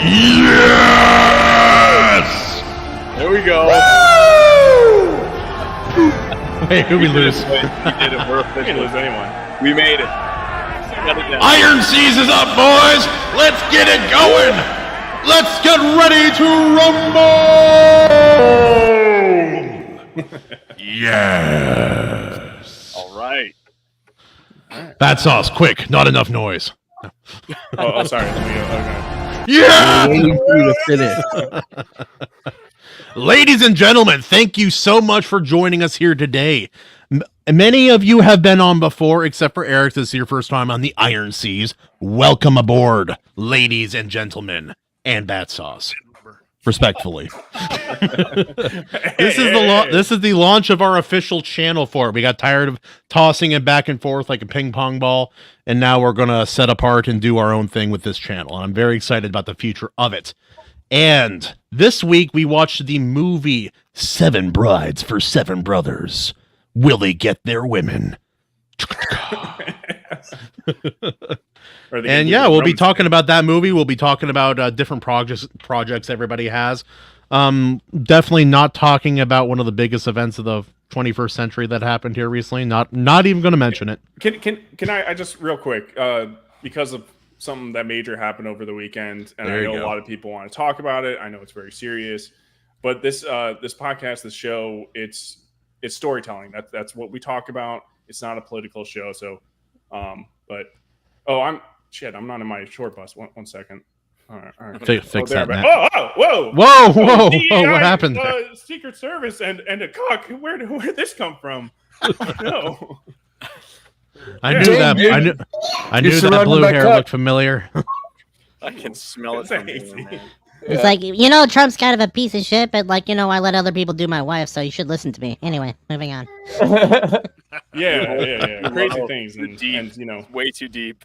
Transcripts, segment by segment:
Yes! There we go. Wait, who we lose? We did it. We're official. We didn't lose anyone. We made it. Iron Seas is up, boys! Let's get it going! Let's get ready to rumble! Yes! All right. Battsauce, quick! Not enough noise. Oh, sorry. Okay. Yeah! Waiting for you to finish. Ladies and gentlemen, thank you so much for joining us here today. Many of you have been on before, except for Eric. This is your first time on the Iron Seas. Welcome aboard, ladies and gentlemen, and Battsauce. Respectfully. This is the launch of our official channel for it. We got tired of tossing it back and forth like a ping pong ball, and now we're going to set apart and do our own thing with this channel. And I'm very excited about the future of it. And this week we watched the movie 7 Brides for 7 Brothers. Will they get their women? And yeah, we'll be talking about that movie. We'll be talking about different projects everybody has. Definitely not talking about one of the biggest events of the 21st century that happened here recently. Not even going to mention it. Can I just real quick, because of something that major happened over the weekend, and I know a lot of people want to talk about it. I know it's very serious, but this podcast, this show, it's storytelling. That's what we talk about. It's not a political show. So, I'm not in my short bus. One second. All right. Fix that, man. Whoa! What happened there? Secret Service and a cock. Where'd this come from? No. I knew that. I knew that blue hair looked familiar. I can smell it from here, man. It's like, Trump's kind of a piece of shit, but I let other people do my wife, so you should listen to me. Anyway, moving on. Yeah. Crazy things and way too deep.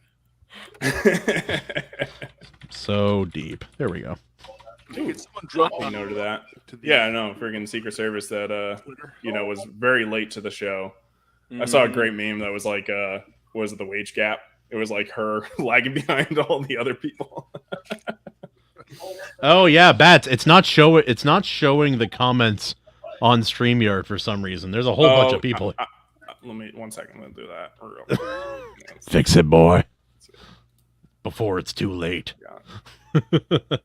So deep. There we go. Someone drop a note to that. Yeah, no, friggin' Secret Service that was very late to the show. I saw a great meme that was like, was it the wage gap? It was like her lagging behind all the other people. Oh yeah, Bats. It's not showing the comments on StreamYard for some reason. There's a whole bunch of people. Let me 1 second. Let me do that. Fix it, boy. Before it's too late. All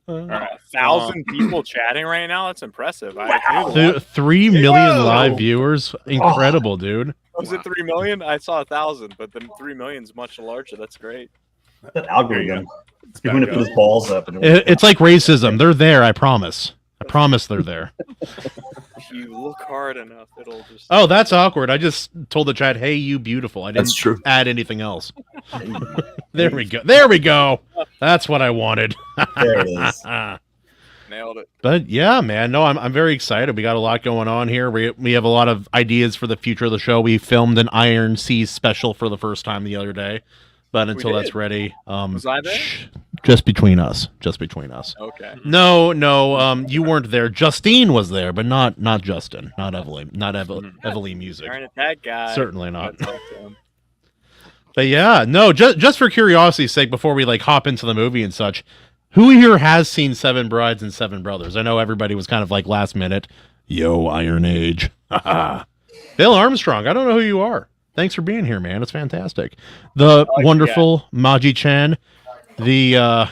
right, 1,000 people chatting right now. That's impressive. 3 million live viewers. Incredible, dude. Was it 3 million? I saw 1,000, but then 3 million is much larger. That's great. That algorithm. It's going to put his balls up. It's like racism. They're there. I promise. I promise they're there. If you look hard enough, it'll just. Oh, that's awkward. I just told the chat, "Hey, you beautiful." I didn't add anything else. There we go. There we go. That's what I wanted. There it is. Nailed it. But yeah, man. No, I'm very excited. We got a lot going on here. We have a lot of ideas for the future of the show. We filmed an Iron Seas special for the first time the other day. But until that's ready, was I there? Just between us. Okay. No, you weren't there. Justine was there, but not Justin, not Evelyn, not Evelyn Music. Darn it, that guy. Certainly not. But yeah, no, just for curiosity's sake, before we hop into the movie and such, who here has seen 7 Brides and 7 Brothers? I know everybody was kind of last minute. Yo, Iron Age. Bill Armstrong. I don't know who you are. Thanks for being here, man. It's fantastic. The wonderful Maji-chan, the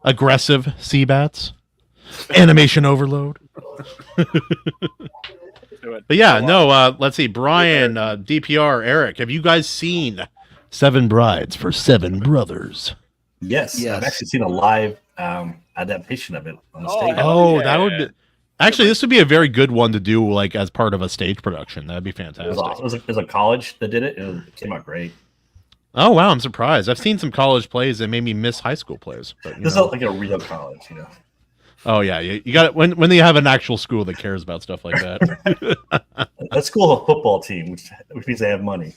aggressive Seabats, animation overload. But yeah, no, let's see. Brian, DPR, Eric, have you guys seen 7 Brides for 7 Brothers? Yes. I've actually seen a live adaptation of it on the stage. That would be... Actually, this would be a very good one to do, as part of a stage production. That'd be fantastic. It was awesome. It was a college that did it. It came out great. Oh wow, I'm surprised. I've seen some college plays that made me miss high school plays. But, this is like a real college, Oh yeah, you got it when you have an actual school that cares about stuff like that. That school has a football team, which means they have money.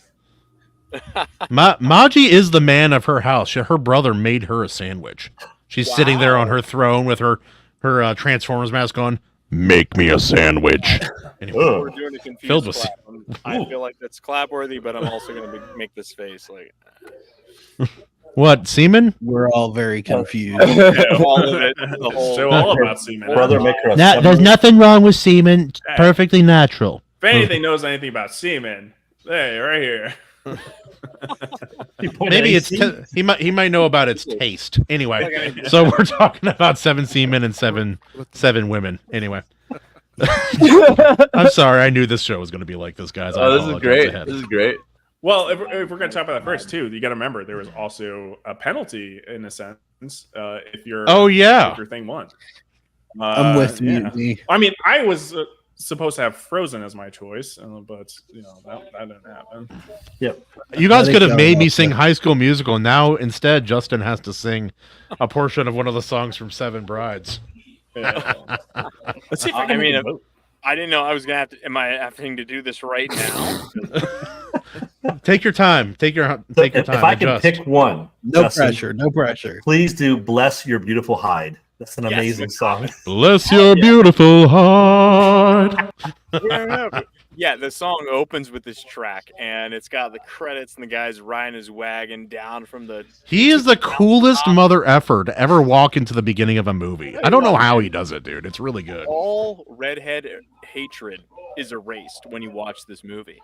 Maji is the man of her house. Her brother made her a sandwich. She's sitting there on her throne with her Transformers mask on. Make me a sandwich. Anyway, we're doing a confused clap. I feel like that's clap worthy, but I'm also going to make this face What, semen? We're all very confused. All of it. The whole Show all about semen. Brother make her a There's submarine. nothing wrong with semen. It's Hey. perfectly natural. If anything knows anything about semen, hey, right here. Maybe it's he might know about its taste. Anyway, so we're talking about 7 semen and seven women. Anyway, I'm sorry. I knew this show was going to be like this, guys. I Oh, this is apologize great. ahead. This is great. Well, if we're going to talk about that first too, you got to remember there was also a penalty in a sense if you're if your thing won. I'm with yeah. Mutiny. I mean, I was supposed to have Frozen as my choice, but that didn't happen. You guys Let it could have go, made me Walter. sing High School Musical. Now instead, Justin has to sing a portion of one of the songs from Seven Brides. Yeah. Let's see if I I can mean, make a vote. I didn't know I was gonna have to. Am I having to do this right now? Take your time. Take your time. If I can Adjust. pick one, No Justin, pressure. No pressure. please do "Bless Your Beautiful Hide." That's an Yes. amazing song. Bless your beautiful heart. Yeah, the song opens with this track, and it's got the credits, and the guy's riding his wagon down from the. He is the coolest mother effer to ever walk into the beginning of a movie. I don't know how he does it, dude. It's really good. All redhead hatred is erased when you watch this movie.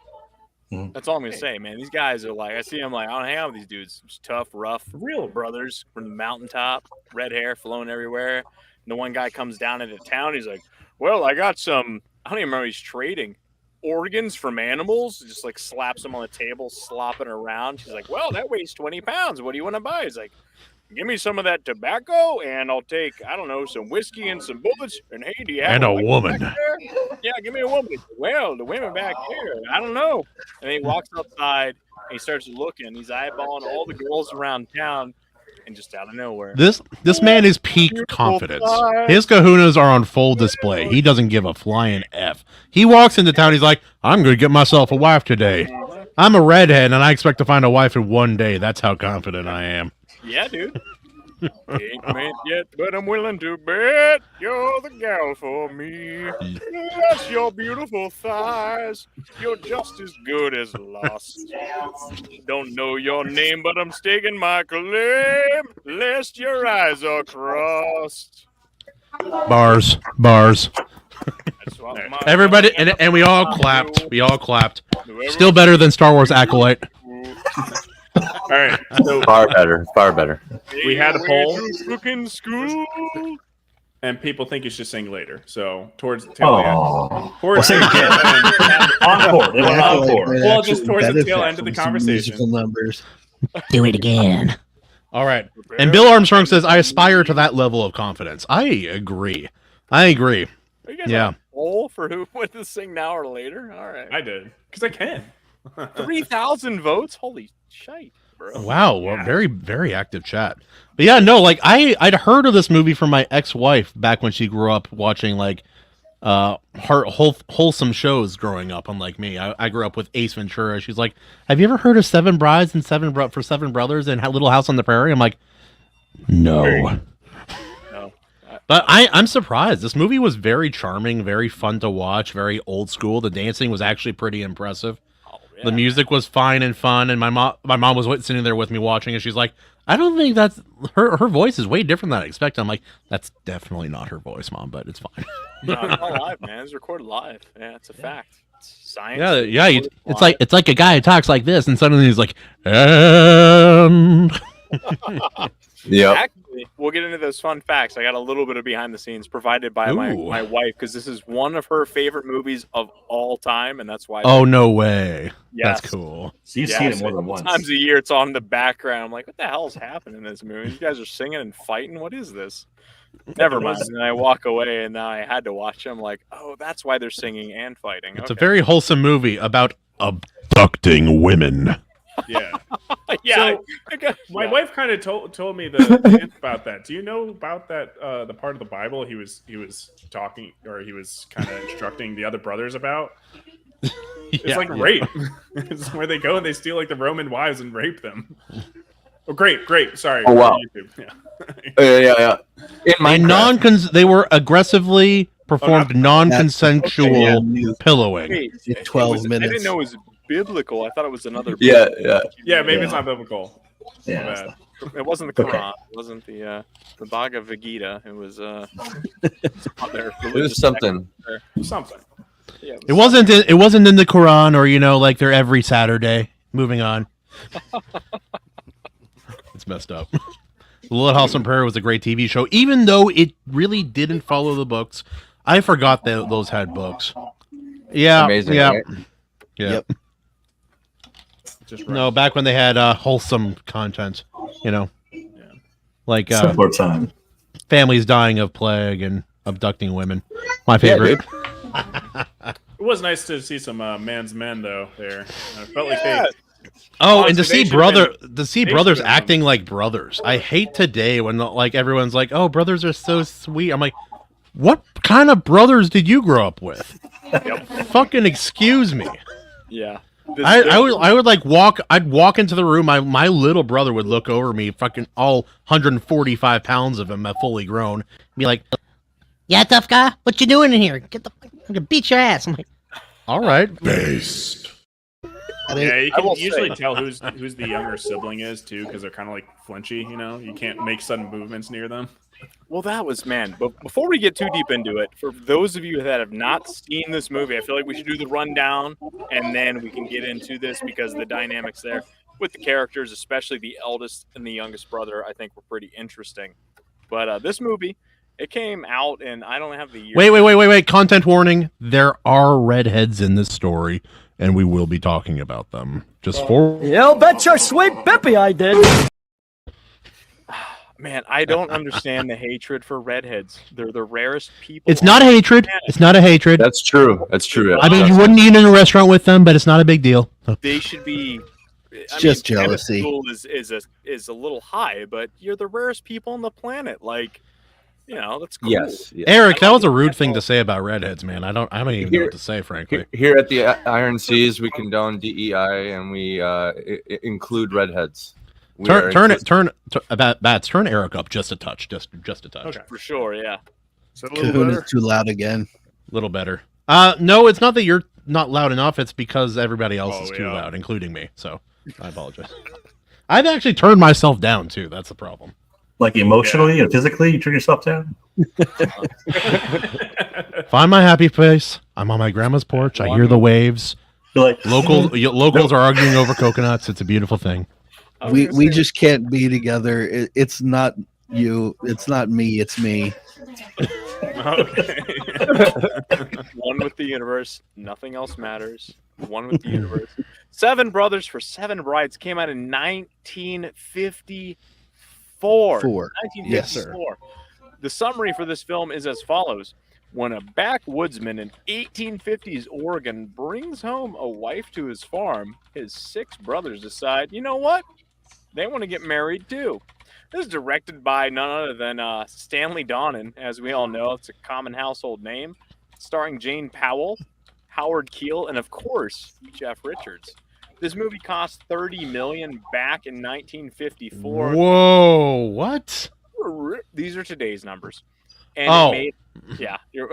Mhm. That's all I'm gonna say, man. These guys are like, I see them like, I don't hang out with these dudes. Just tough, rough, Real brothers from the mountaintop, red hair flowing everywhere. And the one guy comes down into town. He's like, well, I got some. I don't even remember he's trading organs from animals. Just like slaps them on the table, slopping around. She's like, well, that weighs 20 pounds. What do you want to buy? He's like, give me some of that tobacco, and I'll take, I don't know, some whiskey and some bullets. And hey, do you have And a wife woman. back there? Yeah, give me a woman. He's like, well, the women back here, I don't know. And he walks outside and he starts looking. He's eyeballing all the girls around town, and just out of nowhere. This man is peak confidence. His kahunas are on full display. He doesn't give a flying F. He walks into town, he's like, I'm going to get myself a wife today. I'm a redhead, and I expect to find a wife in one day. That's how confident I am. Yeah, dude. Ain't met yet, but I'm willing to bet you're the gal for me. Bless your beautiful thighs. You're just as good as lost. Don't know your name, but I'm staking my claim, lest your eyes are crossed. Bars. That's what my- Everybody, and we all clapped. We all clapped. Still better than Star Wars Acolyte. All right, so Far better. Far better. we had a poll. Cooking school. and people think you should sing later. So towards the tail end. Oh, Towards sing the tail again. end. Encore. They want encore. Well, just towards the tail end of the conversation. Musical numbers. Do it again. All right. And Bill Armstrong says, I aspire to that level of confidence. I agree. Are you guys Yeah. on a poll for who went to sing now or later? All right. I did because I can. 3,000 votes? Holy shite, bro. Wow. Well, very, very active chat. But yeah, no, like I'd heard of this movie from my ex-wife back when she grew up watching like wholesome shows growing up, unlike me. I grew up with Ace Ventura. She's like, have you ever heard of Seven Brides and Seven Brothers and Little House on the Prairie? I'm like, no. No. But I'm surprised. This movie was very charming, very fun to watch, very old school. The dancing was actually pretty impressive. Oh, yeah. The music was fine and fun, and my mom was sitting there with me watching, and she's like, I don't think that's her voice is way different than I expected. I'm like, that's definitely not her voice, Mom, but it's fine. No, it's all live, man. It's recorded live. Yeah, it's a fact. It's science. Yeah, It's live. it's like a guy who talks like this, and suddenly he's like, and Yep. Actually, we'll get into those fun facts. I got a little bit of behind the scenes provided by my Ooh. wife because this is one of her favorite movies of all time, and that's why. oh no way, Yes. that's cool. So you've Yeah, seen it so more than once. Times a year, it's on in the background. I'm like, what the hell's happening in this movie? You guys are singing and fighting. What is this? Never mind. And then I walk away, and now I had to watch. I'm like, oh, that's why they're singing and fighting. It's a Okay. very wholesome movie about abducting women. Yeah. yeah. So, My wife kind of told me about that. Do you know about that? The part of the Bible he was talking, or he was kind of instructing the other brothers about. It's like rape. It's where they go and they steal like the Roman wives and rape them. Oh, great. Sorry. Oh, wow. YouTube. Yeah. In Minecraft. They were aggressively performed non-consensual Okay, pillowing. Wait, It's 12 I minutes. didn't know it was biblical. I thought it was another. Yeah. Yeah, maybe it's not biblical. My Yeah. bad. It wasn't the Quran. It wasn't the Bhagavad Gita. It was It was something. Something. Yeah, It wasn't in the Quran or like they're every Saturday. Moving on. It's messed up. Little House on Prairie was a great TV show, even though it really didn't follow the books. I forgot that those had books. Yeah, Amazing, yeah, right? yeah. Yep. Just No, back when they had wholesome content, like Simpler time. families dying of plague and abducting women. My favorite. It was nice to see some man's men though. There, I felt like they. Oh, and to see They should've brothers been- acting like brothers. I hate today when like everyone's like, "Oh, brothers are so sweet." I'm like, "What kind of brothers did you grow up with?" Fucking excuse me. Yeah. I would like walk. I'd walk into the room. My little brother would look over me, fucking all 145 pounds of him, fully grown, be like, Yeah, tough guy. What you doing in here? Get the. I'm gonna beat your ass. I'm like, "All right." Yeah, you I can will usually say- tell who's the younger sibling is too, because they're kind of like flinchy. You can't make sudden movements near them. Well, that was, man. But before we get too deep into it, for those of you that have not seen this movie, I feel like we should do the rundown, and then we can get into this because the dynamics there with the characters, especially the eldest and the youngest brother, I think were pretty interesting. But this movie, it came out, and I don't have the year. Wait. Content warning. There are redheads in this story, and we will be talking about them. Just for You bet your sweet Bippy I did. Man, I don't understand the hatred for redheads. They're the rarest people. it's not a hatred. It's not a hatred. That's true. That's true. I mean, you wouldn't eat in a restaurant with them, but it's not a big deal. They should be. just jealousy. Is a little high, but you're the rarest people on the planet. Like, that's cool. Yes. Eric, that was a rude thing to say about redheads, man. I don't even know what to say, frankly. Here at the Iron Seas, we condone DEI and we include redheads. Turn Eric up just a touch, just a touch. Okay. For sure, yeah. So a little Kahuna's better. too loud again. A little better. No, it's not that you're not loud enough. It's because everybody else is too loud, including me. So I apologize. I've actually turned myself down too. That's the problem. Like emotionally and physically, you turn yourself down. Find my happy place. I'm on my grandma's porch. I hear the waves. You're like Locals are arguing over coconuts. It's a beautiful thing. We just can't be together. It's not you. It's not me. It's me. Okay. One with the universe. Nothing else matters. One with the universe. Seven Brothers for Seven Brides came out in 1954. 1954. Yes, sir. The summary for this film is as follows. When a backwoodsman in 1850s Oregon brings home a wife to his farm, his six brothers decide, you know what? They want to get married too. This is directed by none other than Stanley Donen, as we all know. It's a common household name. Starring Jane Powell, Howard Keel, and of course, Jeff Richards. This movie cost $30 million back in 1954. Whoa! What? These are today's numbers. And Oh. it made, yeah, you're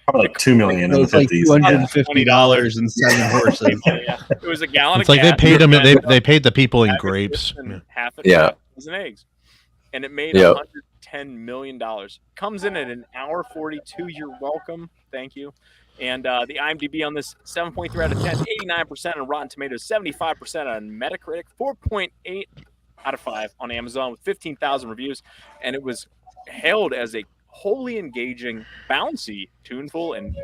probably like $2 million in the It's like 50s. $250 and 7 horses. yeah. It was a gallon It's of like they gas, paid them. and They paid the people in half a grapes. chips and half a Yeah. dozen eggs, and it made Yep. $110 million. Comes in at an hour 42. You're welcome. Thank you. And the IMDb on this 7.3 out of 10, 89% on Rotten Tomatoes, 75% on Metacritic, 4.8 out of 5 on Amazon with 15,000 reviews, and it was hailed as a wholly engaging, bouncy, tuneful, and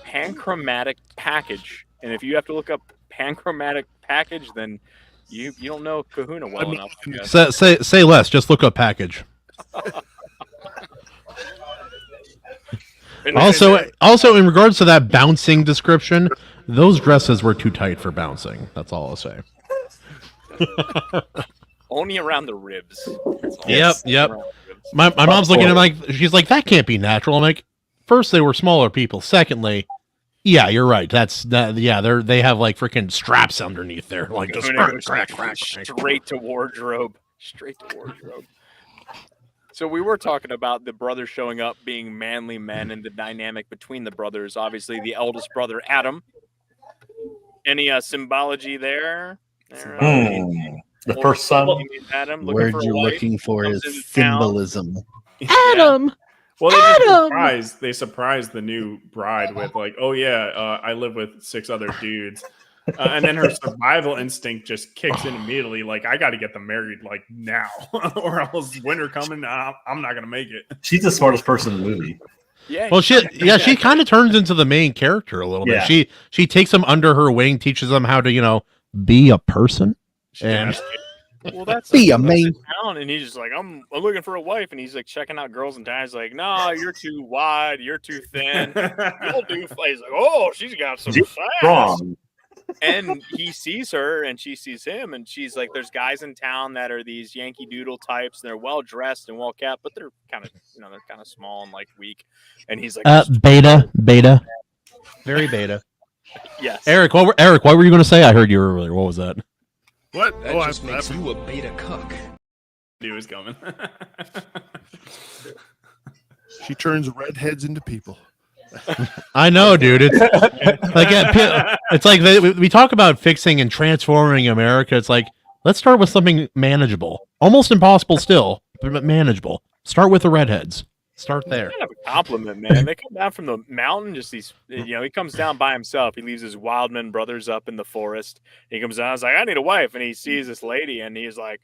panchromatic package. And if you have to look up panchromatic package, then you don't know Kahuna well enough. I guess. Say less. Just look up package. Also, in regards to that bouncing description, those dresses were too tight for bouncing. That's all I'll say. Only around the ribs. That's all. Yep. Around the ribs. My mom's looking at me like, she's like, that can't be natural. I'm like, first they were smaller people. Secondly, yeah, you're right. They have like freaking straps underneath there, like just crack. Straight to wardrobe. So we were talking about the brothers showing up being manly men and the dynamic between the brothers. Obviously, the eldest brother, Adam. Any symbology there? The first son. Adam, Word for a you're wife, looking for comes is into town. symbolism. Adam. Well, they Adam! surprised the new bride with like, oh yeah, I live with 6 other dudes. And then her survival instinct just kicks in immediately. Like, I got to get them married like now, or else winter coming, I'm not gonna make it. She's the smartest person in the movie. Yeah. Well, she kind of turns into the main character a little Yeah. bit. She takes them under her wing, teaches them how to be a person. And Well, that's Be a main. town, and he's just like, I'm looking for a wife, and he's like checking out girls and guys. Like, no, you're too wide, you're too thin. You'll do. He's like, oh, she's got some She's sass. strong. And he sees her, and she sees him, and she's like, there's guys in town that are these Yankee Doodle types, and they're well dressed and well kept, but they're kind of, they're kind of small and like weak. And he's like, beta, very beta. yes, Eric, what were you going to say? I heard you earlier. What was that? What? That just makes you a beta cuck. Knew it was coming. She turns redheads into people. I know, dude. It's like it's like we talk about fixing and transforming America. It's like, let's start with something manageable, almost impossible still, but manageable. Start with the redheads. Start there. Kind of a compliment, man. They come down from the mountain, just these, he comes down by himself. He leaves his wildman brothers up in the forest. He comes down, he's like, I need a wife. And he sees this lady, and he's like,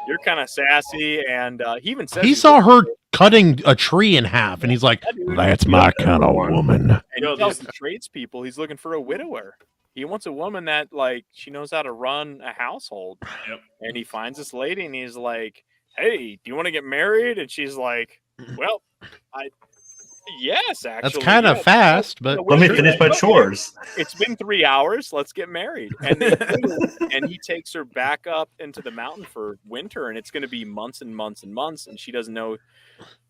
you're kind of sassy. And he even says, He saw her cutting a tree in half, and he's like, that's my kind of woman. And he tells the tradespeople he's looking for a widower. He wants a woman that, like, she knows how to run a household. Yep. And he finds this lady, and he's like, hey, do you want to get married? And she's like, well, yes, actually. That's kind of fast, but Let me finish my chores. It's been 3 hours. Let's get married. And they do, and he takes her back up into the mountain for winter, and it's going to be months and months and months, and she doesn't know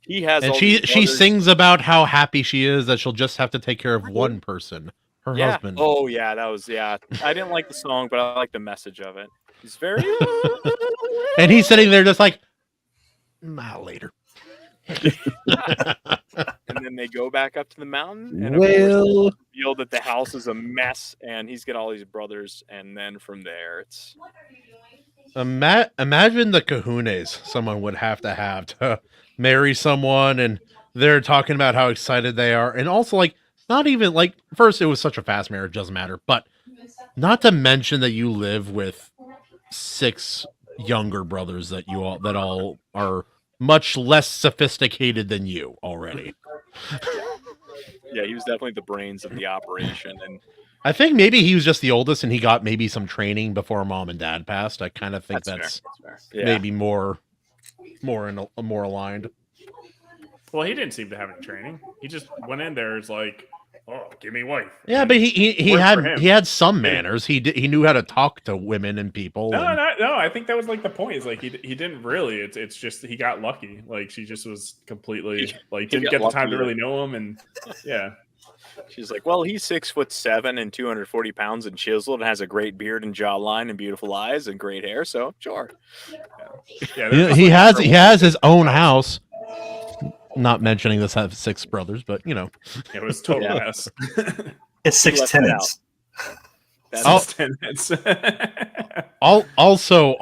he has. And all she these brothers. sings about how happy she is that she'll just have to take care of one person, her husband. Oh yeah, that was I didn't like the song, but I like the message of it. He's very. And he's sitting there just like, later. And then they go back up to the mountain, and Well, reveal that the house is a mess, and he's got all these brothers, and then from there, it's. Imagine the kahunas someone would have to marry someone, and they're talking about how excited they are, and also like not even like first it was such a fast marriage, doesn't matter, but not to mention that you live with 6 younger brothers that all are much less sophisticated than you already. Yeah, he was definitely the brains of the operation, and I think maybe he was just the oldest, and he got maybe some training before mom and dad passed. I kind of think that's fair. Yeah. maybe more aligned. Well, he didn't seem to have any training. He just went in there as like, oh, give me wife. Yeah, but he Worked for him. had some manners. He knew how to talk to women and people. No, and- no. I think that was like the point. Is like he didn't really. It's just he got lucky. Like she just was completely like didn't got get the time lucky, to really know him, and yeah. She's like, well, he's 6'7" and 240 pounds and chiseled and has a great beard and jawline and beautiful eyes and great hair. So sure. Yeah, he has his own house. Not mentioning this has 6 brothers, but it was total mess. It's 6 left it tenants. That's Tenants. Also.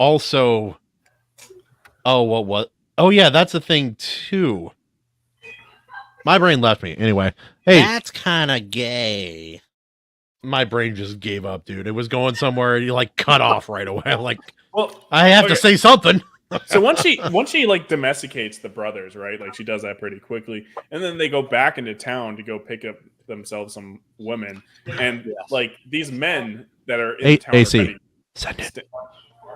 Oh, what? Oh, yeah, that's a thing too. My brain left me. Anyway, hey, that's kind of gay. My brain just gave up, dude. It was going somewhere. You like cut off right away. I'm like, well, I have to say something. So once she like domesticates the brothers, right? Like she does that pretty quickly, and then they go back into town to go pick up themselves some women, and like these men that are in town AC. already Send it.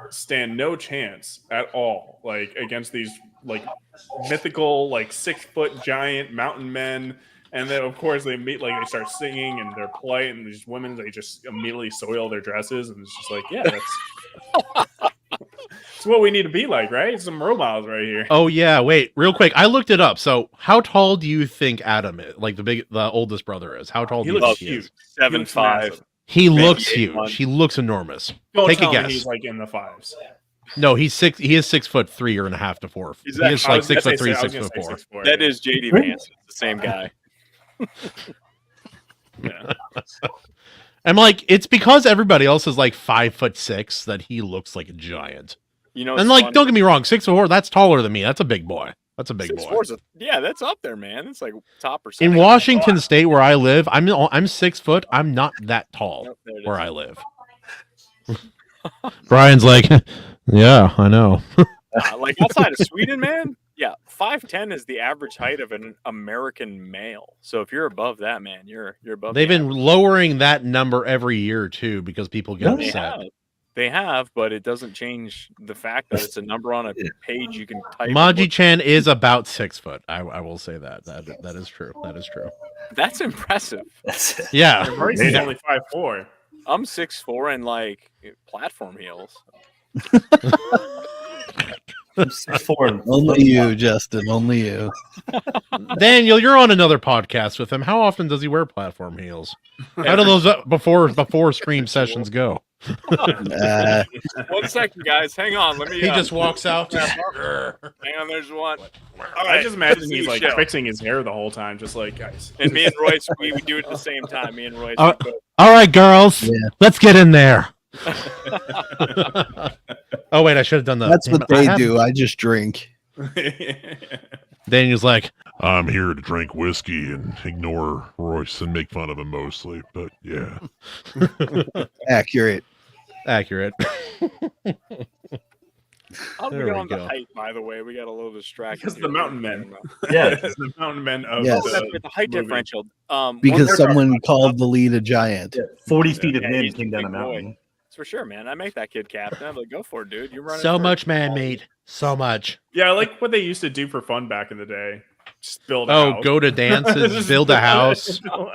stand no chance at all, like against these like mythical like 6-foot giant mountain men. And then of course they meet, like they start singing and they're polite, and these women, they just immediately soil their dresses, and it's just like, yeah, that's it's what we need to be like, right? Some role models right here. Oh yeah, wait, real quick. I looked it up. So, how tall do you think Adam is? Like the oldest brother is. How tall do you think he is? 7'5". He looks 58 huge. months. He looks enormous. Don't Take a tell me guess. he's like in the 5s. No, he's 6. He is 6'3.5" to 4. He is like 6'3", 6'4". That is JD Vance. It's the same guy. Yeah. I'm like, it's because everybody else is like 5'6" that he looks like a giant. You know, And it's like, funny. don't get me wrong, 6'4", that's taller than me. That's a big boy. That's a big boy. 6'4" yeah, that's up there, man. It's like top percent. In Washington State, where I live, I'm 6 foot. I'm not that tall Nope, there it where is. I live. Brian's like, yeah, I know. Like outside of Sweden, man. Yeah, 5'10" is the average height of an American male. So if you're above that, man, you're above. They've the been average. lowering that number every year too because people get They upset. have. They have, but it doesn't change the fact that it's a number on a page you can type. Maji-chan is about 6 foot. I will say that. That is true. That is true. That's impressive. Yeah. Bryce is only 5'4". I'm 6'4" and like platform heels. Only you, Justin. Only you. Daniel, you're on another podcast with him. How often does he wear platform heels? How do those before stream sessions go? 1 second, guys. Hang on. Let me. He just walks out. Hang on. There's one. I just imagine let's he's do like show. fixing his hair the whole time, just like guys. And me and Royce, we do it at the same time. Me and Royce. All right, girls, let's get in there. Oh wait, I should have done that. That's what they do. I just drink. Daniel's like, I'm here to drink whiskey and ignore Royce and make fun of him mostly. But yeah, Accurate. I'll be There we on the go. height, by the way. We got a little distracted. Because here. the mountain men. Yeah. The mountain men of Yes. The height movie. differential. Because someone called the lead a giant. 40 feet of Yeah, wind he's came a down a big mountain. boy. For sure, man. I make that kid captain. I'm like, go for it, dude. You're running. so for much it. man meat, so much. Yeah, I like what they used to do for fun back in the day. Just build a Oh, house. go to dances, build a house, Oh,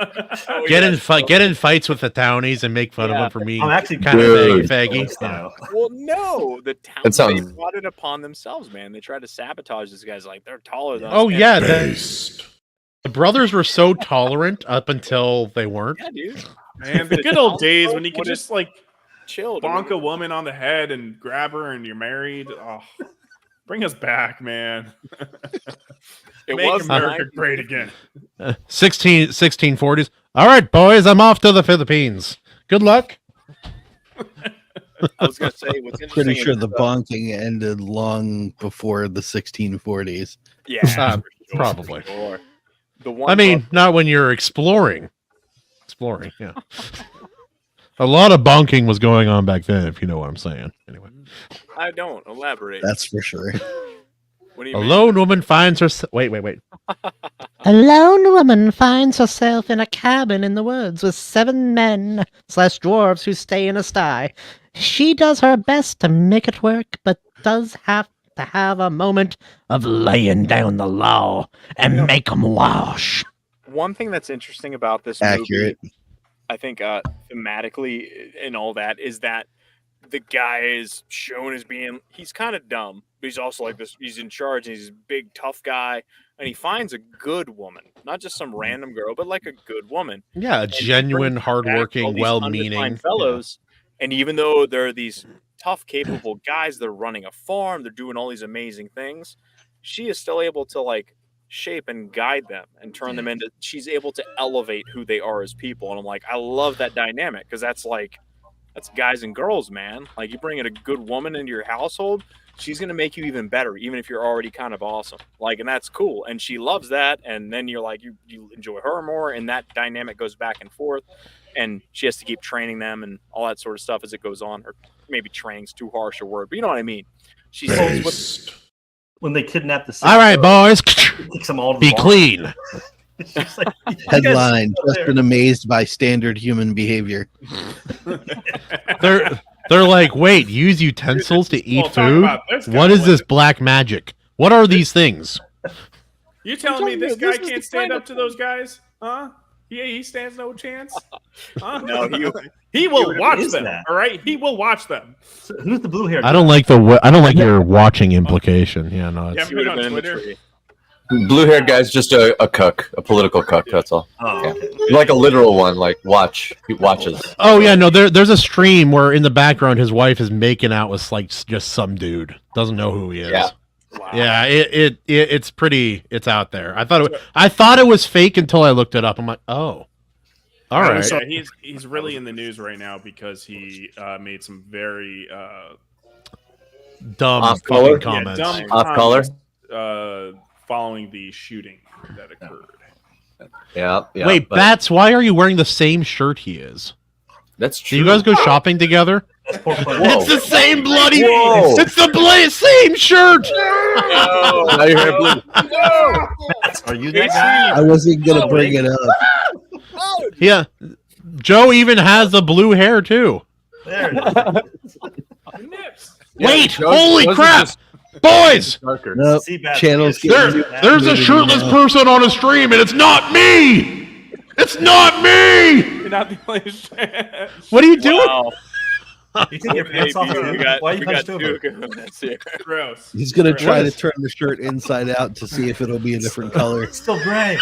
get yeah. in fights with the townies, and make fun of them for being I'm actually kind of Dude. faggy. style. Well, no, the town That sounds- they brought it upon themselves, man. They tried to sabotage these guys. Like they're taller than us. Oh And- yeah, the brothers were so tolerant up until they weren't. yeah, dude. Man, the good old days when you could just like Chill. bonk a dude. woman on the head and grab her and you're married. Oh, bring us back, man. It Make was America 90s. great again. 1640s. All right, boys, I'm off to the Philippines. Good luck. I was gonna say what's interesting. Pretty sure is, the bonking ended long before the 1640s. Yeah, Uh, for sure, probably. for sure. The one. I mean, not when you're exploring. Yeah. A lot of bonking was going on back then, if you know what I'm saying. Anyway. I don't elaborate. That's for sure. What do you A mean? lone woman finds herself. Wait. A lone woman finds herself in a cabin in the woods with 7 men / dwarves who stay in a sty. She does her best to make it work, but does have to have a moment of laying down the law and make 'em wash. One thing that's interesting about this Accurate. movie, I think, thematically and all that, is that the guy is shown as being, he's kind of dumb, but he's also like this, he's in charge, and he's a big, tough guy, and he finds a good woman, not just some random girl, but like a good woman. Yeah, a And he genuine, brings back all hardworking, these well-meaning undefined fellows, and even though they're these tough, capable guys, they're running a farm, they're doing all these amazing things, she is still able to like shape and guide them and turn them into, she's able to elevate who they are as people. And I'm like, I love that dynamic, because that's guys and girls, man. Like, you bring in a good woman into your household, she's gonna make you even better, even if you're already kind of awesome. Like, and that's cool. And she loves that. And then you're like, you enjoy her more, and that dynamic goes back and forth. And she has to keep training them and all that sort of stuff as it goes on. Or maybe training's too harsh a word, but you know what I mean. She sees what When they kidnap the All right, boys, kicks them all to the be bar. clean. It's just like, you guys Headline: sit Just there. been amazed by standard human behavior. They're like, wait, use utensils to eat Well, talk food? about this guy, What is what this black magic? What are these things? You telling me this This guy is can't the stand kind up of- to those guys? Huh? He stands no chance. Huh? No, he will Dude, watch is them. that? All right, he will watch them. So who's the blue hair? I don't like your watching implication. Yeah, no, Yeah, it's, He would have on been in the Twitter. tree. Blue haired guy's just a cuck, a political cuck. That's all. Oh, Yeah. okay. Like a literal one. Like watch. He watches. oh yeah, no, there's a stream where in the background his wife is making out with like just some dude. Doesn't know who he is. Yeah. Wow. Yeah, it's pretty. It's out there. I thought it was fake until I looked it up. I'm like, oh, all right. Yeah, he's really in the news right now because he made some very dumb Off fucking color? comments. dumb Off color? comments, following the shooting that occurred. Yeah. Wait, but Bats, why are you wearing the same shirt he is? that's Do true. you guys go shopping together? That's poor Clint. Whoa. It's the same bloody. Whoa. It's the same shirt. Now you're hair blue. Are you that guy? I wasn't gonna bring it up. Yeah, Joe even has the blue hair too. There it is. Nips. Wait, Joe's- holy Joe's crap, just boys! darker. Nope. See, Bats, Channels you getting get- There's a shirtless person on a stream, and it's not me. It's not me. You're not the only fan. What are you doing? Wow. You take your pants off. We got, Why we you got hunched two over? Kahunas here. Gross. He's gonna try to Yes. turn the shirt inside out to see if it'll be a different color. It's still gray.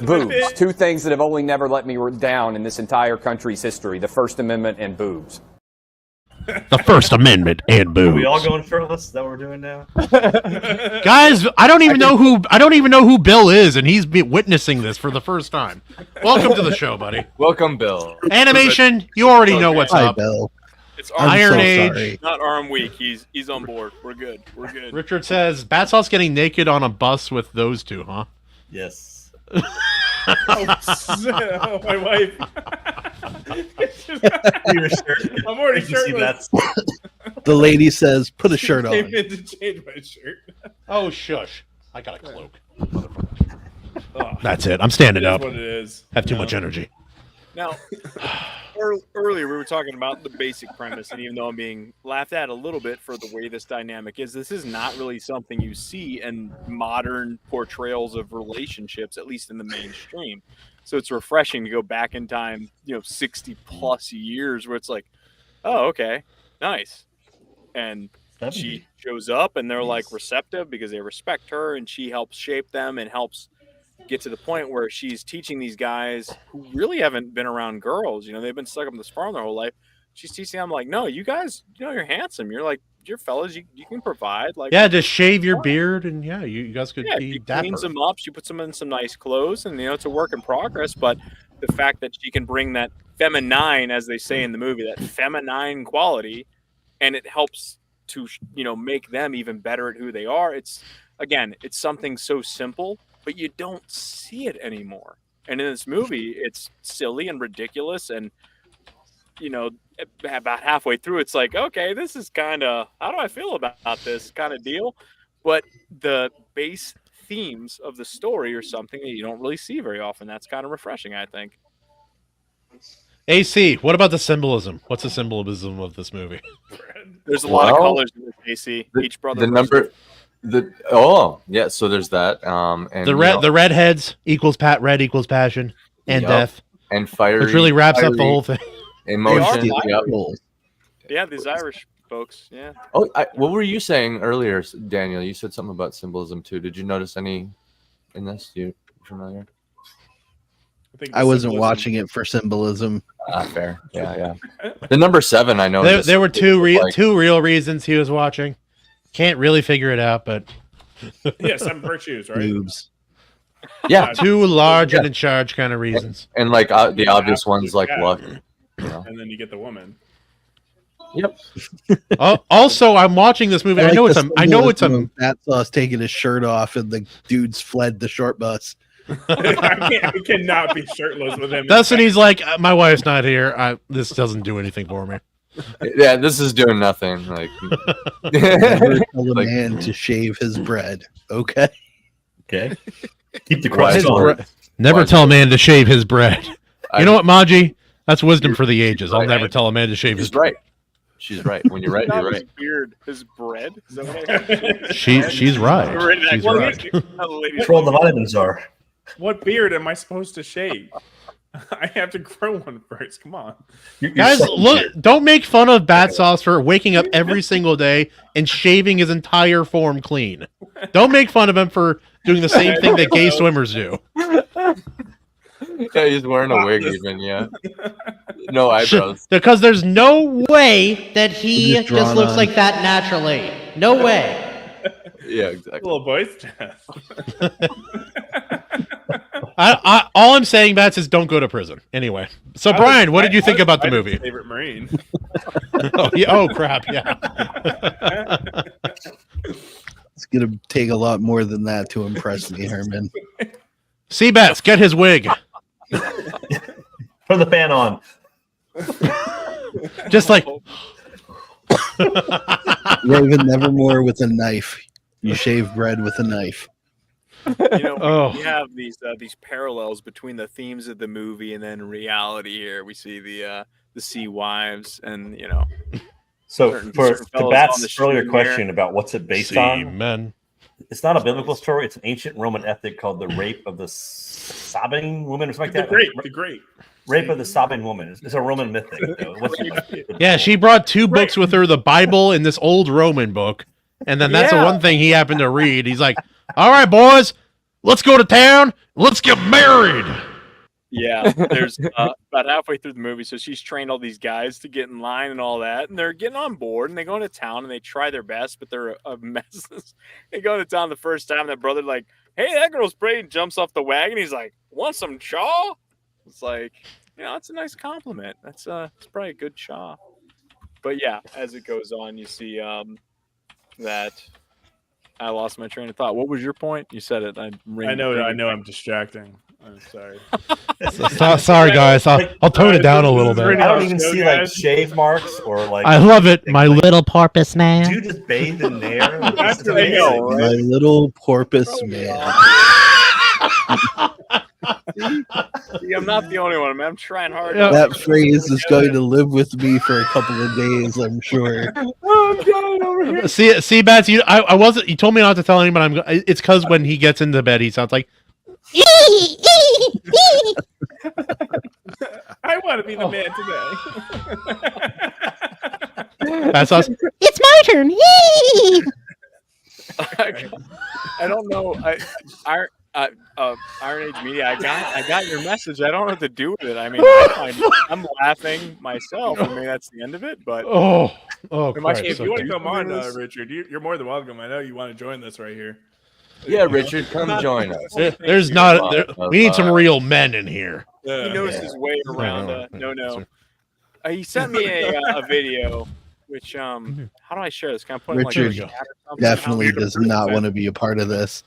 Boobs. Two things that have only never let me down in this entire country's history: the First Amendment and boobs. The First Amendment and Are we all boobs. going shirtless? Is that what we're doing now? Guys, I don't even know who Bill is, and he's witnessing this for the first time. Welcome to the show, buddy. Welcome, Bill. Animation, you already know what's Hi, up. Bill. It's I'm Iron so Age. sorry. not arm week. He's on board. We're good. We're good. Richard says Battsauce getting naked on a bus with those two, huh? Yes. Oh, my wife. Your shirt. I'm already You can see shirtless. The lady says, "Put a shirt Came on." in to change my shirt. Oh shush! I got a cloak. Oh, That's it. I'm standing it is up. what it is. Have too No. much energy. Now, earlier we were talking about the basic premise, and even though I'm being laughed at a little bit for the way this dynamic is, this is not really something you see in modern portrayals of relationships, at least in the mainstream. So it's refreshing to go back in time, 60 plus years, where it's like, oh, okay, nice. And she shows up, and they're like receptive because they respect her, and she helps shape them and helps get to the point where she's teaching these guys who really haven't been around girls. They've been stuck up in this farm their whole life. She's teaching them like, no, you guys, you're handsome. You're fellas. You can provide. Like, Yeah, just shave your beard, and yeah, you guys could yeah, be she dapper. cleans them up. She puts them in some nice clothes, and it's a work in progress. But the fact that she can bring that feminine, as they say in the movie, that feminine quality, and it helps to make them even better at who they are. It's something so simple, but you don't see it anymore. And in this movie, it's silly and ridiculous. And, about halfway through, it's like, okay, this is kind of, how do I feel about this kind of deal? But the base themes of the story are something that you don't really see very often. That's kind of refreshing, I think. AC, what about the symbolism? What's the symbolism of this movie? There's a lot of colors in this, AC. Each brother. The number. So there's that. And The redheads equals red equals passion and Yep. death, and fire, which really wraps up the whole thing. emotion. They Yep. Yeah, these Irish folks. Yeah. Oh, what were you saying earlier, Daniel? You said something about symbolism too. Did you notice any in this? You familiar? I wasn't watching it for symbolism. Fair. Yeah. The number 7, I know. There were two real reasons he was watching. Can't really figure it out, but Yeah, 7 virtues, right? Boobs. Yeah, two large and in charge kind of reasons. and like the obvious ones like Yeah. luck. And then you get the woman. Yep. Also, I'm watching this movie. I know it's a. Battsauce taking his shirt off, and the dudes fled the short bus. I cannot be shirtless with him. Destiny's like, my wife's not here. This doesn't do anything for me. Yeah, this is doing nothing. Like, Never tell a man to shave his bread. Okay. Okay. Keep the Why- crust on. Never Why- tell a man to shave his bread. I- You know what, Maji? That's wisdom for the ages. I'll right. never tell a man to shave his She's bread. right. She's right. When you're right, Not you're his right. beard, his bread. Is that what I heard? She's right. She's What right. Control the vitamins are. What beard am I supposed to shave? I have to grow one first. Come on. Guys, look! Don't make fun of Battsauce for waking up every single day and shaving his entire form clean. Don't make fun of him for doing the same thing that gay swimmers do. Yeah, he's wearing a wig even. Yeah. No eyebrows. Because there's no Way that he Just just drawn looks on. like that naturally. No way. Yeah, exactly. Little boys. all I'm saying, Bats, is don't go to prison. Anyway, so Brian, what did you think about the movie? Favorite Marine. Oh, yeah. Oh crap! Yeah. It's gonna take a lot more than that to impress me, Herman. Seabats, get his wig. Turn the fan on. Just like Raven Nevermore with a knife. You shave bread with a knife. You know, Oh. we have these parallels between the themes of the movie and then reality. Here we see the sea wives, and you know. So Certain to fellows on Bat's the earlier stream question here. about what's it based on, Seamen. it's not a biblical story. It's an ancient Roman ethic called the rape of the Sabine woman or something like that. The great. Rape of the Sabine woman. It's a Roman mythic. Though. What's it? Yeah, she brought two books with her: the Bible and this old Roman book. And then that's the one thing he happened to read. He's like, "All right, boys, let's go to town. Let's get married." Yeah, there's about halfway through the movie, so she's trained all these guys to get in line and all that, and they're getting on board, and they go into town, and they try their best, but they're a mess. They go into town the first time, that brother like, "Hey, that girl's pretty," and jumps off the wagon. He's like, "Want some chaw?" It's like, you know, that's a nice compliment. That's it's probably a good chaw. But yeah, as it goes on, you see that I lost my train of thought. What was your point? You said it. I know. I'm distracting. I'm sorry. Sorry, guys. I'll tone it down a little bit. I don't even see like shave marks or like. I love it. My Little porpoise man. You just bathe in there. That's It's amazing. My little porpoise man. See, I'm not the only one. I'm trying hard. Yeah. That phrase is going to live with me for a couple of days, I'm sure. Oh, I'm dying over here. See, Bats. I wasn't. You told me not to tell anyone. It's because when he gets into bed, he sounds like. I want to be the man today. That's us. It's my turn. I don't know. Iron Age Media. I got your message. I don't know what to do with it. I mean, I'm laughing myself. I mean, that's the end of it. But Oh, Christ. If you want to come on, Richard, you're more than welcome. I know you want to join this right here. Yeah, Richard, come join us. There's not. We need some real men in here. He knows his way around. No. He sent me a video. Which how do I share this? Can I put Richard it in, like, a chat or something? definitely does not want to be a part of this.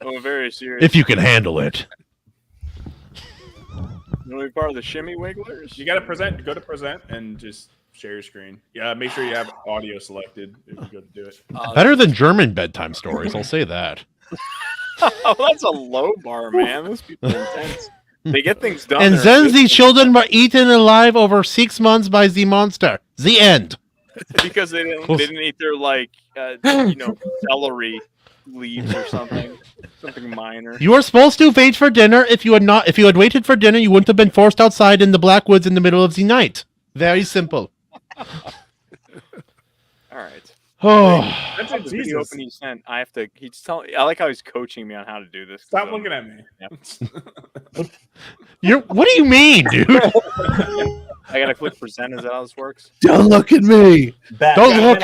I'm very serious. If you can handle it. You want to be part of the shimmy wigglers? You got to present. Go to present and just share your screen. Yeah, make sure you have audio selected if you go to do it. Better than German bedtime stories. I'll say that. Oh, that's a low bar, man. Those people are intense. They get things done. And then the children were eaten alive over 6 months by the monster. The end. Because they didn't eat their celery leaves or something minor. You were supposed to wait for dinner. If you had waited for dinner, you wouldn't have been forced outside in the black woods in the middle of the night. Very simple. All right. Oh, That's a video open he sent. I have to. He's telling. I like how he's coaching me on how to do this. Stop looking at me. Yeah. What do you mean, dude? I gotta click present. Is that how this works? Don't look at me. Don't look.